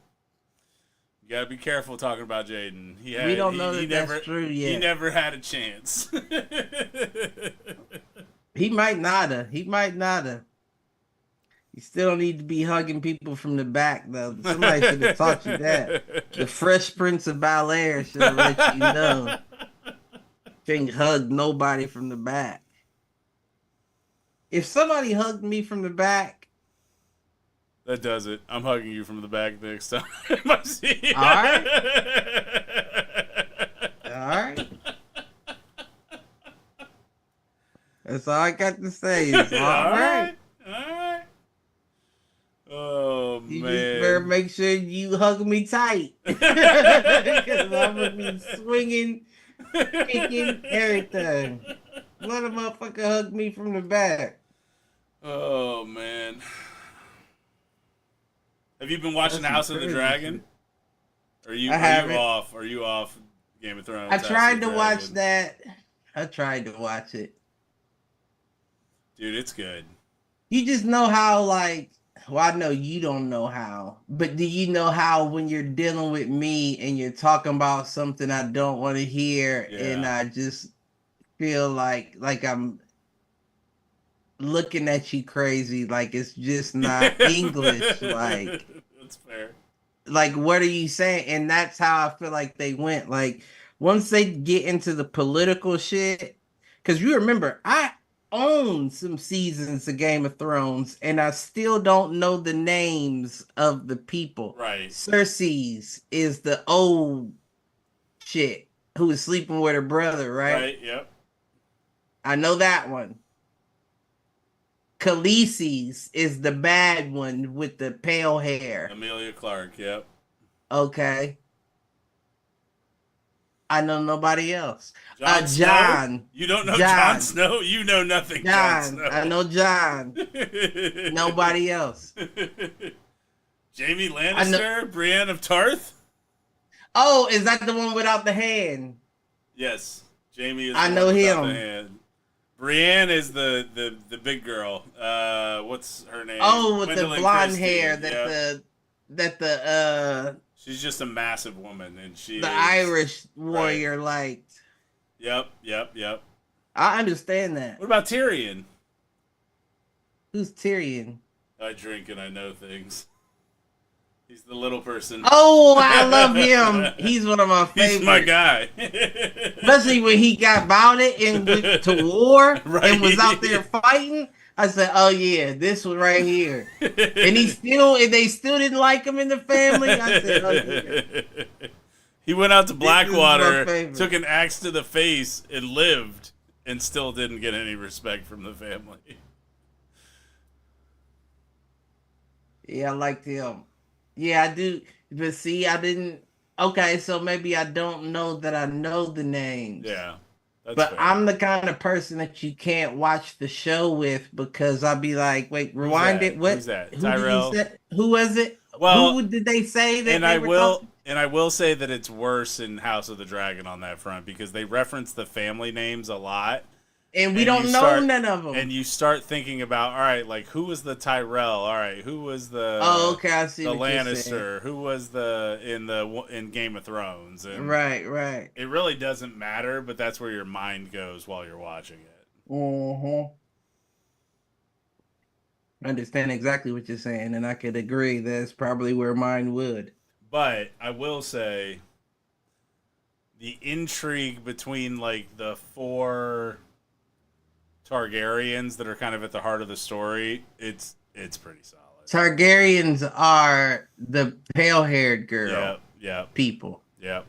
S2: you gotta be careful talking about Jaden.
S3: We don't know that
S2: never,
S3: that's true yet.
S2: He never had a chance.
S3: He might nada. He might nada. You still need to be hugging people from the back, though. Somebody should have taught you that. The Fresh Prince of Bel-Air should have let you know. Can't hug nobody from the back. If somebody hugged me from the back,
S2: That does it. I'm hugging you from the back next time I see you.
S3: All right. all right. That's all I got to say. Is all right.
S2: All right. Oh,
S3: You
S2: man.
S3: just better make sure you hug me tight. Because I'm going to be swinging, kicking, everything. Let a motherfucker hug me from the back.
S2: Oh, man. Have you been watching
S3: That's
S2: House of the
S3: crazy
S2: Dragon? Are you
S3: haven't.
S2: off? Are you off Game of Thrones?
S3: I
S2: House of
S3: tried
S2: the
S3: to watch
S2: Dragon?
S3: that. I tried to watch it.
S2: Dude, it's good.
S3: You just know how, like, well, I know you don't know how, but do you know how when you're dealing with me and you're talking about something I don't want to hear and
S2: Yeah.
S3: I just feel like I'm looking at you crazy, like it's just not English, like
S2: That's fair.
S3: what are you saying? And that's how I feel like they went. Like once they get into the political shit, because you remember I own some seasons of Game of Thrones and I still don't know the names of the people.
S2: Right.
S3: Cersei's is the old shit who was sleeping with her brother,
S2: Right, yep.
S3: I know that one. Khaleesi's is the bad one with the pale hair.
S2: Amelia Clark, yep.
S3: Okay. I know nobody else.
S2: Jon Snow?
S3: John.
S2: You don't know Jon
S3: John.
S2: Snow? You know nothing, Jon
S3: John.
S2: Snow.
S3: I know John. Nobody else.
S2: Jamie
S3: I know.
S2: Lannister? Brienne of Tarth?
S3: Oh, is that the one without the hand?
S2: Yes. Jamie is
S3: I
S2: the
S3: know
S2: one without
S3: him.
S2: the hand. Brienne is the big girl. What's her name?
S3: Oh, with
S2: Gwendolyn
S3: the blonde
S2: Christie.
S3: hair
S2: Yep.
S3: that the
S2: She's just a massive woman, and she
S3: the
S2: is
S3: Irish
S2: right.
S3: warrior liked.
S2: Yep.
S3: I understand that.
S2: What about Tyrion?
S3: Who's Tyrion?
S2: I drink and I know things. He's the little person.
S3: Oh, I love him. He's one of my favorites.
S2: He's my guy.
S3: Especially when he got mounted and went to war
S2: Right.
S3: and was out there fighting. I said, "Oh yeah, this one right here." And they still didn't like him in the family. I said, "Oh yeah."
S2: He went out to
S3: This is
S2: Blackwater,
S3: my favorite.
S2: took an axe to the face, and lived, and still didn't get any respect from the family.
S3: Yeah, I liked him. Yeah, I do. But see, I didn't. Okay, so maybe I don't know that I know the names.
S2: Yeah, that's
S3: But
S2: fair.
S3: I'm the kind of person that you can't watch the show with because I'll be like, wait, rewind it. What?
S2: Who's that?
S3: Who
S2: Tyrell?
S3: did you say? Who was it?
S2: Well,
S3: who did they say that?
S2: and
S3: they
S2: I
S3: were
S2: will
S3: talking?
S2: and I will say that it's worse in House of the Dragon on that front because they reference the family names a lot.
S3: And we
S2: and
S3: don't
S2: you
S3: know
S2: start-
S3: none of them.
S2: And you start thinking about, all right, like who was the Tyrell? All right, who was the
S3: Okay, I see
S2: the
S3: what you're saying.
S2: Lannister? Who was in Game of Thrones? And
S3: Right.
S2: it really doesn't matter, but that's where your mind goes while you're watching it.
S3: Mm-hmm. I understand exactly what you're saying, and I could agree that's probably where mine would.
S2: But I will say the intrigue between like the four Targaryens that are kind of at the heart of the story, it's pretty solid.
S3: Targaryens are the pale-haired girl
S2: Yep.
S3: people.
S2: Yep.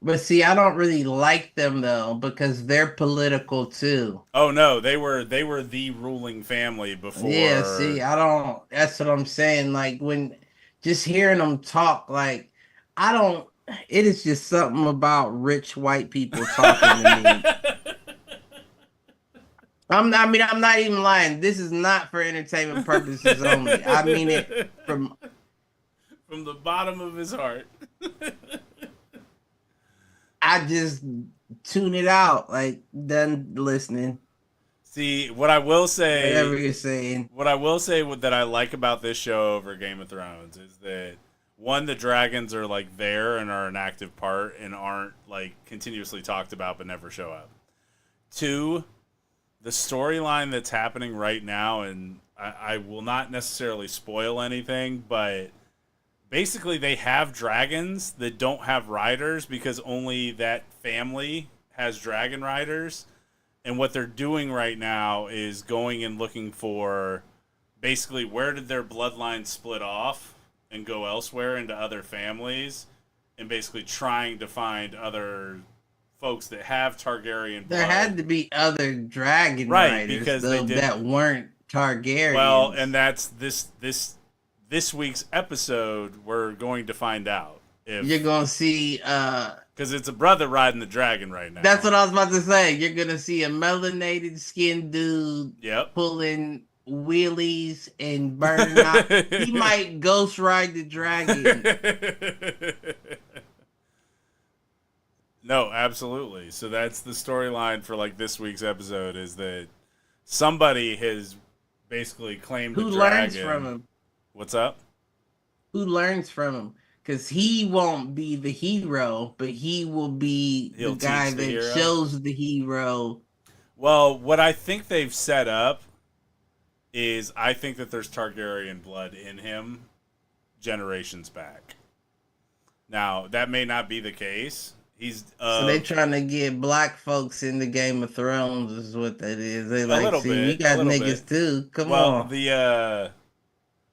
S3: But see, I don't really like them though because they're political too.
S2: Oh no, they were the ruling family before.
S3: Yeah, see, I don't. That's what I'm saying. Like when just hearing them talk, like I don't. It is just something about rich white people talking to me. I'm not even lying. This is not for entertainment purposes only. I mean it from
S2: the bottom of his heart.
S3: I just tune it out, like done listening.
S2: See, what I will say,
S3: Whatever you're saying.
S2: what I will say that I like about this show over Game of Thrones is that one, the dragons are like there and are an active part and aren't like continuously talked about but never show up. Two, the storyline that's happening right now, and I will not necessarily spoil anything, but basically they have dragons that don't have riders because only that family has dragon riders. And what they're doing right now is going and looking for basically where did their bloodline split off and go elsewhere into other families, and basically trying to find other folks that have Targaryen blood.
S3: There had to be other dragon
S2: Right,
S3: riders
S2: because
S3: though,
S2: they did-
S3: that weren't Targaryens.
S2: Well, and that's this week's episode. We're going to find out if
S3: you're gonna see.
S2: because it's a brother riding the dragon right now.
S3: That's what I was about to say. You're gonna see a melanated skinned dude
S2: Yep.
S3: pulling wheelies and burning out. He might ghost ride the dragon.
S2: No, absolutely. So that's the storyline for like this week's episode is that somebody has basically claimed
S3: Who
S2: the dragon.
S3: learns from him?
S2: What's up?
S3: Who learns from him? Because he won't be the hero, but he will be
S2: He'll
S3: the guy
S2: teach the
S3: that
S2: hero?
S3: shows the hero.
S2: Well, what I think they've set up is I think that there's Targaryen blood in him generations back. Now, that may not be the case. He's
S3: So they trying to get black folks in the Game of Thrones is what that is. They like,
S2: little
S3: see,
S2: bit,
S3: we got
S2: a little
S3: niggas
S2: bit.
S3: too. Come
S2: well,
S3: on.
S2: the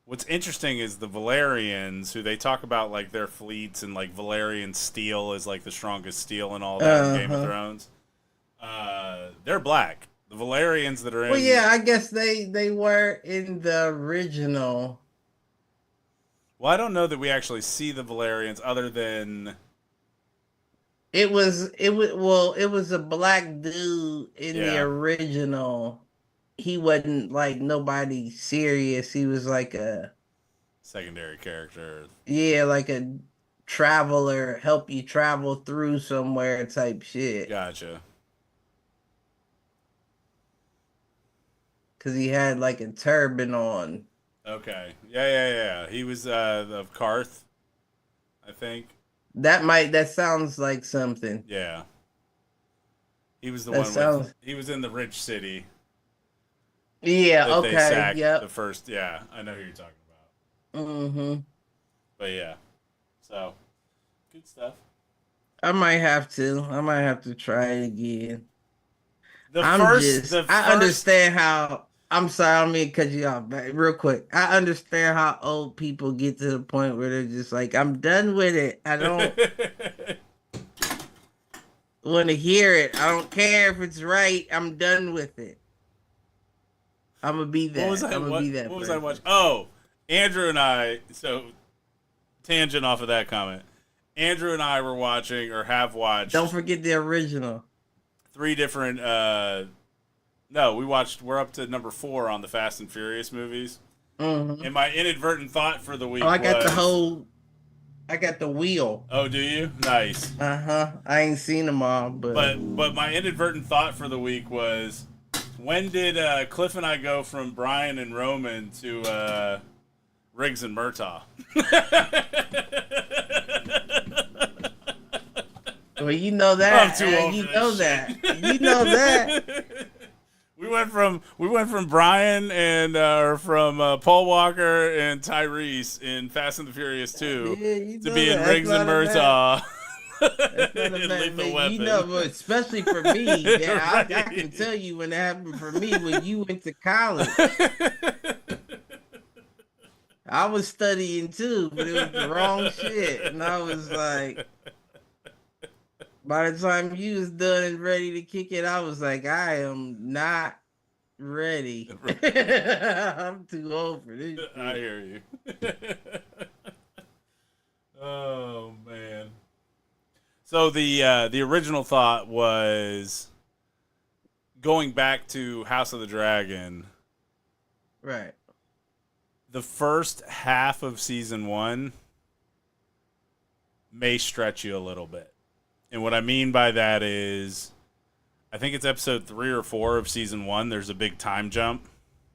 S2: what's interesting is the Valerians, who they talk about like their fleets and like Valerian steel is like the strongest steel and all that in Game of Thrones. They're black. The Valerians that are in.
S3: Well, yeah, I guess they were in the original.
S2: Well, I don't know that we actually see the Valerians other than
S3: It was a black dude in the
S2: Yeah.
S3: original. He wasn't like nobody serious. He was like a
S2: Secondary character.
S3: yeah, like a traveler, help you travel through somewhere type shit.
S2: Gotcha.
S3: Cause he had like a turban on.
S2: Okay. Yeah. He was of Karth, I think.
S3: That sounds like something.
S2: Yeah. He was the
S3: That
S2: one with.
S3: sounds
S2: He was in the rich city
S3: yeah,
S2: that they
S3: okay,
S2: sacked the
S3: yep.
S2: first. Yeah, I know who you're talking about.
S3: Mm-hmm.
S2: But yeah, so good stuff.
S3: I might have to. I might have to try it again.
S2: The
S3: I
S2: first.
S3: understand how, I'm sorry, I don't mean to cut you off, but real quick. I understand how old people get to the point where they're just like, I'm done with it. I don't want to hear it. I don't care if it's right. I'm done with it. I'm gonna be
S2: What was
S3: that.
S2: I?
S3: I'm gonna be
S2: What
S3: that
S2: was I
S3: person.
S2: watching? Oh, Andrew and I. So tangent off of that comment. Andrew and I were watching or have
S3: Don't
S2: watched
S3: forget the original.
S2: three different. No, we watched. We're up to number 4 on the Fast and Furious movies.
S3: Hmm.
S2: And my inadvertent thought for the
S3: Oh,
S2: week was,
S3: I got the wheel.
S2: "Oh, do you? Nice."
S3: Uh-huh. I ain't seen them all, but
S2: But my inadvertent thought for the week was, when did Cliff and I go from Brian and Roman to Riggs and Murtaugh?
S3: well, you know
S2: I'm
S3: that.
S2: too old
S3: You
S2: for
S3: know
S2: this
S3: that.
S2: shit.
S3: You know that.
S2: We went from Brian and from Paul Walker and Tyrese in Fast and the Furious 2
S3: Yeah, you
S2: to
S3: know
S2: being
S3: that. That's
S2: Riggs and
S3: not a bad.
S2: Murtaugh
S3: That's not a
S2: in
S3: bad.
S2: Lethal
S3: Man, you know,
S2: Weapon.
S3: but especially for me, yeah, I can
S2: Right.
S3: tell you when it happened for me when you went to college. I was studying too, but it was the wrong shit, and I was like, by the time you was done and ready to kick it, I was like, I am not ready. I'm too old for this
S2: I
S3: shit.
S2: hear you. Oh man. So the original thought was going back to House of the Dragon.
S3: Right.
S2: The first half of season 1 may stretch you a little bit. And what I mean by that is, I think it's episode 3 or 4 of season 1. There's a big time jump.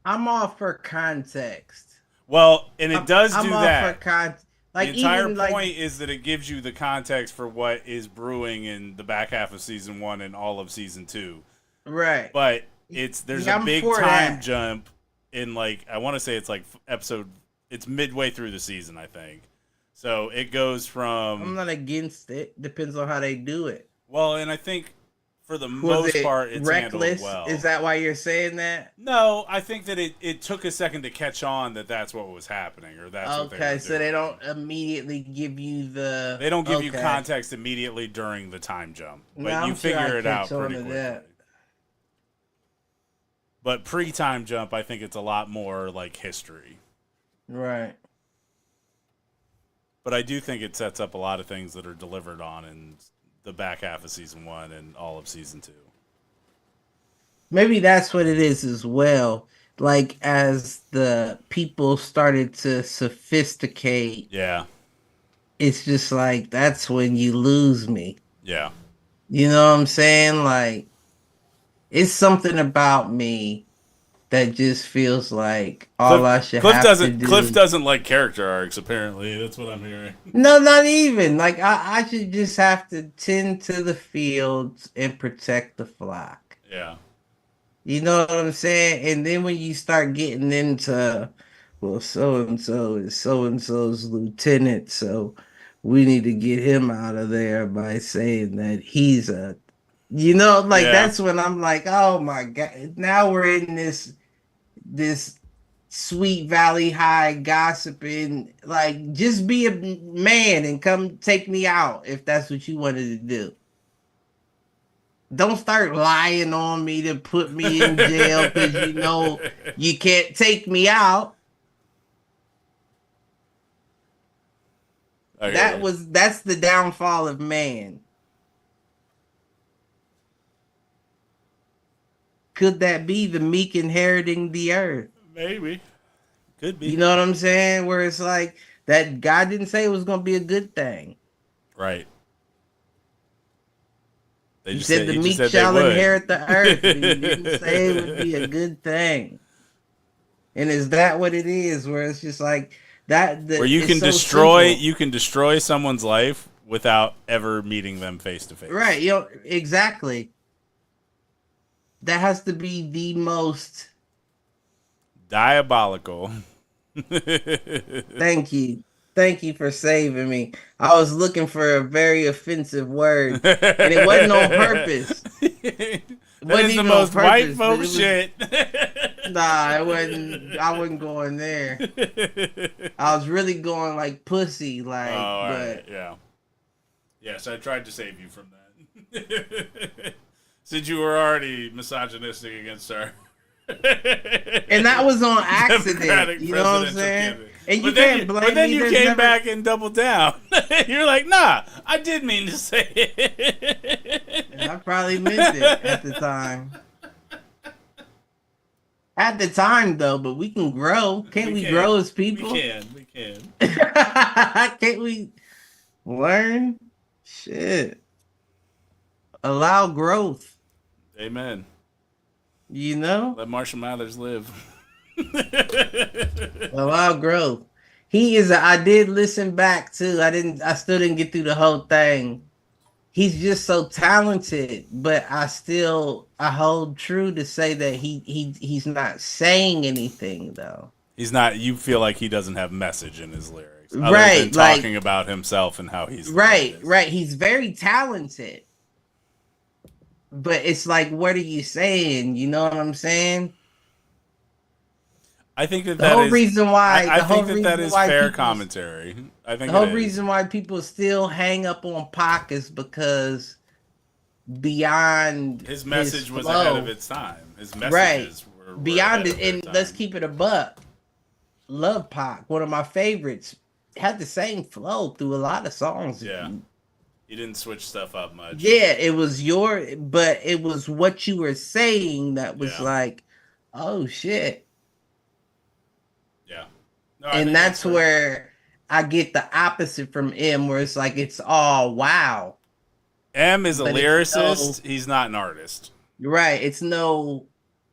S3: I'm all for context.
S2: Well, and it does
S3: I'm
S2: do
S3: all for
S2: that.
S3: context.
S2: The
S3: Like
S2: entire
S3: even like
S2: point is that it gives you the context for what is brewing in the back half of season 1 and all of season 2.
S3: right.
S2: But there's
S3: Yeah,
S2: a
S3: I'm
S2: big
S3: for
S2: time
S3: that.
S2: jump in, like, I want to say it's like it's midway through the season, I think. So it goes
S3: I'm
S2: from,
S3: not against it. Depends on how they do it.
S2: well, and I think for the
S3: Was
S2: most
S3: it
S2: part it's handled
S3: reckless? Is
S2: well.
S3: that why you're saying that?
S2: No, I think that it took a second to catch on that that's what was happening, or that's what they were
S3: Okay, so they
S2: doing.
S3: don't immediately give you the
S2: They don't give you
S3: okay.
S2: context immediately during the time jump,
S3: No,
S2: but you
S3: I'm sure
S2: figure
S3: I
S2: it out
S3: catch on
S2: pretty
S3: to
S2: quickly.
S3: that.
S2: But pre-time jump, I think it's a lot more like history.
S3: Right.
S2: But I do think it sets up a lot of things that are delivered on in the back half of season 1 and all of season 2.
S3: Maybe that's what it is as well. Like as the people started to sophisticate,
S2: Yeah,
S3: it's just like that's when you lose me.
S2: yeah.
S3: You know what I'm saying? Like it's something about me that just feels like all
S2: Cliff
S3: I should
S2: Cliff
S3: have to
S2: doesn't Cliff
S3: do.
S2: doesn't like character arcs. Apparently, that's what I'm hearing.
S3: No, not even. Like I should just have to tend to the fields and protect the flock.
S2: Yeah,
S3: You know what I'm saying? And then when you start getting into, well, so and so's lieutenant, so we need to get him out of there by saying that he's a, like
S2: yeah.
S3: that's when I'm like, oh my God, now we're in this Sweet Valley High gossiping. Like, just be a man and come take me out if that's what you wanted to do. Don't start lying on me to put me in jail because you know you can't take me out.
S2: I hear you.
S3: That's the downfall of man. Could that be the meek inheriting the earth?
S2: Maybe. Could be.
S3: You know what I'm saying? Where it's like that God didn't say it was gonna be a good thing.
S2: Right.
S3: He said the
S2: He just
S3: meek
S2: said they
S3: shall
S2: would.
S3: inherit the earth, but he didn't say it would be a good thing. And is that what it is? Where it's just like that
S2: Where
S3: it's so simple.
S2: you can destroy someone's life without ever meeting them face to face.
S3: Right, exactly. That has to be the most.
S2: Diabolical.
S3: Thank you. Thank you for saving me. I was looking for a very offensive word, and it wasn't on purpose. It
S2: That
S3: wasn't
S2: is the
S3: even on
S2: most white
S3: purpose, but
S2: folk
S3: it was.
S2: shit.
S3: Nah, it wasn't. I wasn't going there. I was really going like pussy,
S2: Oh,
S3: like,
S2: all
S3: but
S2: right, yeah. Yes, I tried to save you from that. Since you were already misogynistic against her.
S3: and that was on accident.
S2: Democratic
S3: You know what I'm
S2: presidential
S3: saying?
S2: candidate.
S3: And you can't blame me.
S2: But then you
S3: There's
S2: came
S3: never-
S2: back and doubled down. You're like, nah, I did mean to say it.
S3: I probably meant it at the time. At the time, though, but we can grow. Can't we grow as people?
S2: We can.
S3: Can't we learn? Shit. Allow growth.
S2: Amen.
S3: You know?
S2: Let Marshall Mathers live.
S3: Allow growth. He is I did listen back too. I still didn't get through the whole thing. He's just so talented, but I hold true to say that he's not saying anything though.
S2: He's not. You feel like he doesn't have message in his lyrics, other
S3: Right,
S2: than talking about himself and how he's the greatest.
S3: Right. He's very talented, but it's like, what are you saying? You know what I'm saying?
S2: I think that
S3: The whole reason why
S2: I think that is fair commentary. I think
S3: the whole reason why people still hang up on Pac is because beyond
S2: his message was
S3: flow,
S2: ahead of its time. His messages were
S3: beyond
S2: ahead
S3: it.
S2: of
S3: And
S2: their
S3: let's
S2: time.
S3: keep it a buck. Love Pac, one of my favorites, had the same flow through a lot of songs.
S2: Yeah. He didn't switch stuff up much.
S3: Yeah, it was but it was what you were saying that was like, oh shit.
S2: Yeah. No,
S3: And that's where I get the opposite from M, where it's like it's all wow.
S2: M is a
S3: But
S2: lyricist. He's not an artist.
S3: You're right. It's no,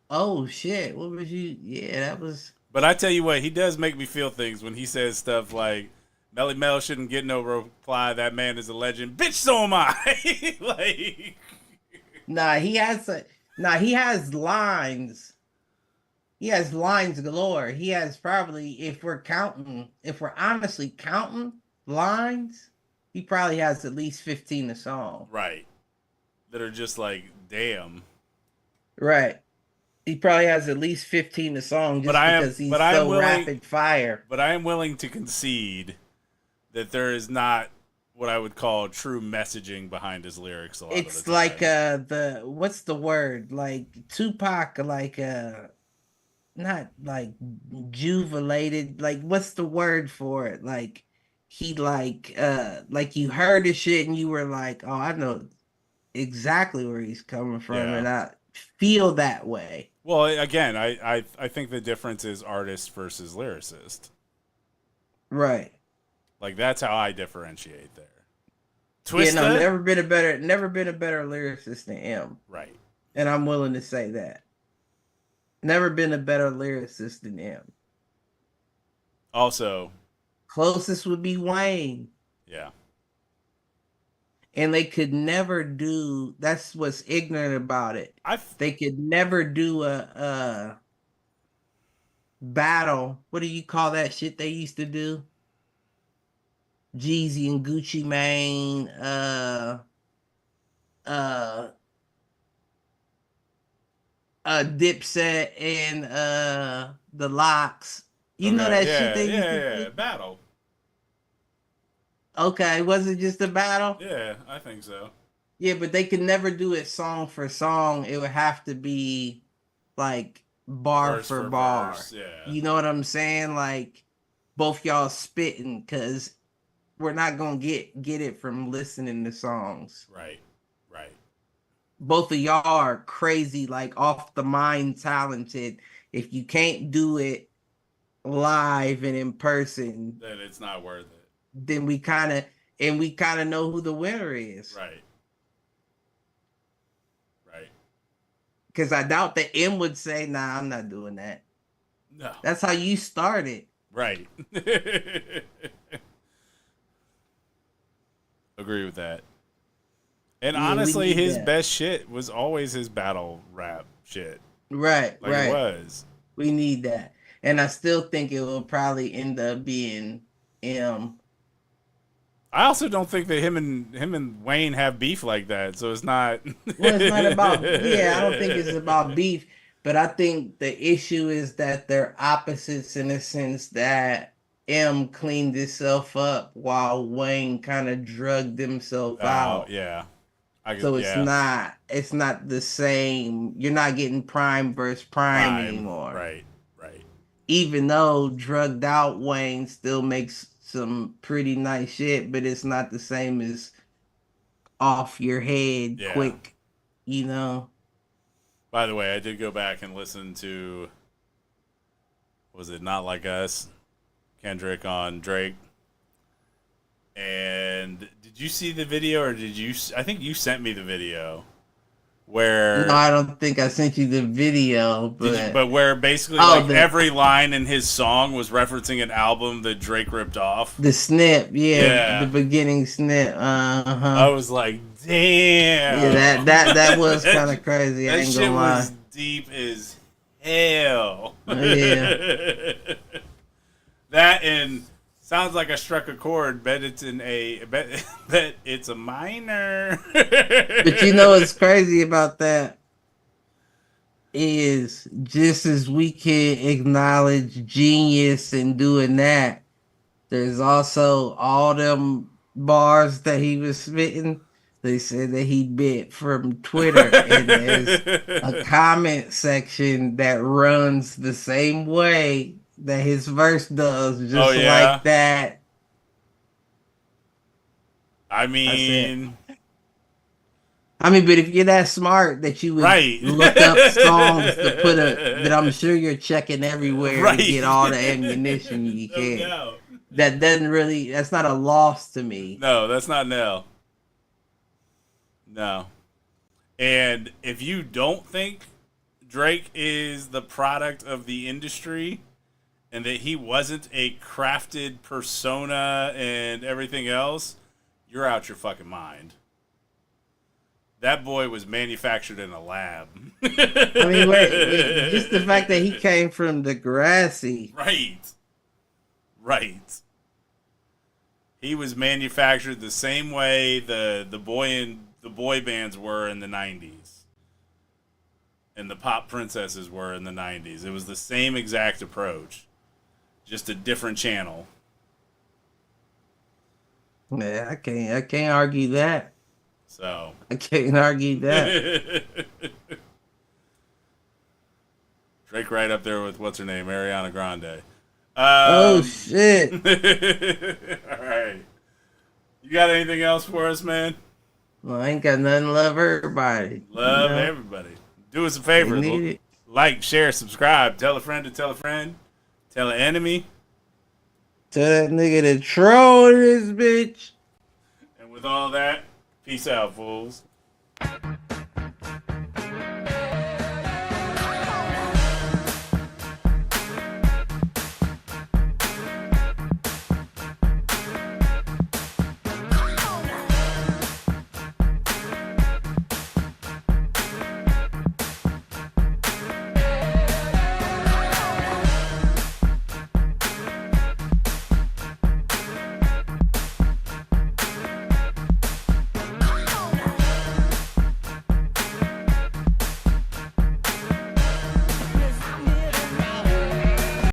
S3: oh shit. What was you? Yeah, that was.
S2: But I tell you what, he does make me feel things when he says stuff like, Melly Mel shouldn't get no reply. That man is a legend. Bitch, so am I. Like,
S3: He has lines. He has lines galore. He has probably, if we're honestly counting lines, he probably has at least 15 a song.
S2: right. That are just like, damn.
S3: Right. He probably has at least 15 a song just because he's so rapid fire.
S2: But I am willing to concede that there is not what I would call true messaging behind his lyrics a lot of the time.
S3: It's like what's the word? Like Tupac, like not like jubilated, like what's the word for it? Like he like you heard his shit and you were like, oh, I know exactly where he's coming from, and I feel that way.
S2: Well, again, I think the difference is artist versus lyricist.
S3: Right.
S2: Like that's how I differentiate there.
S3: Twista? Yeah, no, never been a better lyricist than M.
S2: Right.
S3: And I'm willing to say that. Never been a better lyricist than M.
S2: Also,
S3: closest would be Wayne.
S2: Yeah.
S3: And they could never do, that's what's ignorant about it. They could never do a battle. What do you call that shit they used to do? Jeezy and Gucci Mane, Dipset and the Locks. You know that shit they used to do?
S2: Battle.
S3: Okay, was it just a battle?
S2: Yeah, I think so.
S3: Yeah, but they could never do it song for song. It would have to be like bar for bar.
S2: Verse, yeah.
S3: You know what I'm saying? Like both y'all spitting, because we're not gonna get it from listening to songs.
S2: Right.
S3: both of y'all are crazy, like off the mind talented. If you can't do it live and in person,
S2: then it's not worth it.
S3: then we kind of know who the winner is.
S2: Right. Right.
S3: Because I doubt that M would say, "Nah, I'm not doing that."
S2: No.
S3: That's how you started.
S2: Right. Agree with that. And
S3: Yeah,
S2: honestly, his
S3: that.
S2: best shit was always his battle rap shit.
S3: Right,
S2: Like
S3: right.
S2: it was.
S3: We need that. And I still think it will probably end up being M.
S2: I also don't think that him and Wayne have beef like that, so it's not.
S3: Well, it's not about, yeah, I don't think it's about beef, but I think the issue is that they're opposites in the sense that M cleaned himself up while Wayne kind of drugged himself out.
S2: Yeah.
S3: So
S2: yeah.
S3: it's not the same. You're not getting prime versus prime anymore.
S2: Right, right.
S3: Even though drugged out Wayne still makes some pretty nice shit, but it's not the same as off your head
S2: Yeah.
S3: quick, you know.
S2: By the way, I did go back and listen to, was it Not Like Us? Kendrick on Drake. And did you see the video, or did you? I think you sent me the video. Where?
S3: No, I don't think I sent you the video, but
S2: but where basically every line in his song was referencing an album that Drake ripped off.
S3: The snip, yeah. The beginning snip.
S2: I was like, damn.
S3: Yeah, that was kind of crazy. I ain't gonna lie.
S2: Was deep as hell.
S3: Yeah.
S2: That and sounds like I struck a chord. Bet it's a minor.
S3: But you know what's crazy about that is just as we can acknowledge genius in doing that, there's also all them bars that he was spitting. They said that he bit from Twitter, and there's a comment section that runs the same way that his verse does, just like that.
S2: I mean,
S3: but if you're that smart that you would look up songs to put that I'm sure you're checking everywhere to get all the ammunition you can. No. That doesn't really, that's not a loss to me.
S2: No, that's not Nell. No. And if you don't think Drake is the product of the industry and that he wasn't a crafted persona and everything else, you're out your fucking mind. That boy was manufactured in a lab.
S3: I mean, wait, just the fact that he came from Degrassi.
S2: Right. He was manufactured the same way the boy bands were in the 90s. And the pop princesses were in the 90s. It was the same exact approach. Just a different channel.
S3: Yeah, I can't argue that.
S2: So
S3: I can't argue that.
S2: Drake right up there with what's her name, Ariana Grande.
S3: Oh shit!
S2: All right, you got anything else for us, man?
S3: Well, I ain't got nothing to love everybody.
S2: Love everybody. Do us a favor. Like, share, subscribe. Tell a friend to tell a friend. Tell an enemy.
S3: Tell that nigga to troll this bitch.
S2: And with all that, peace out, fools.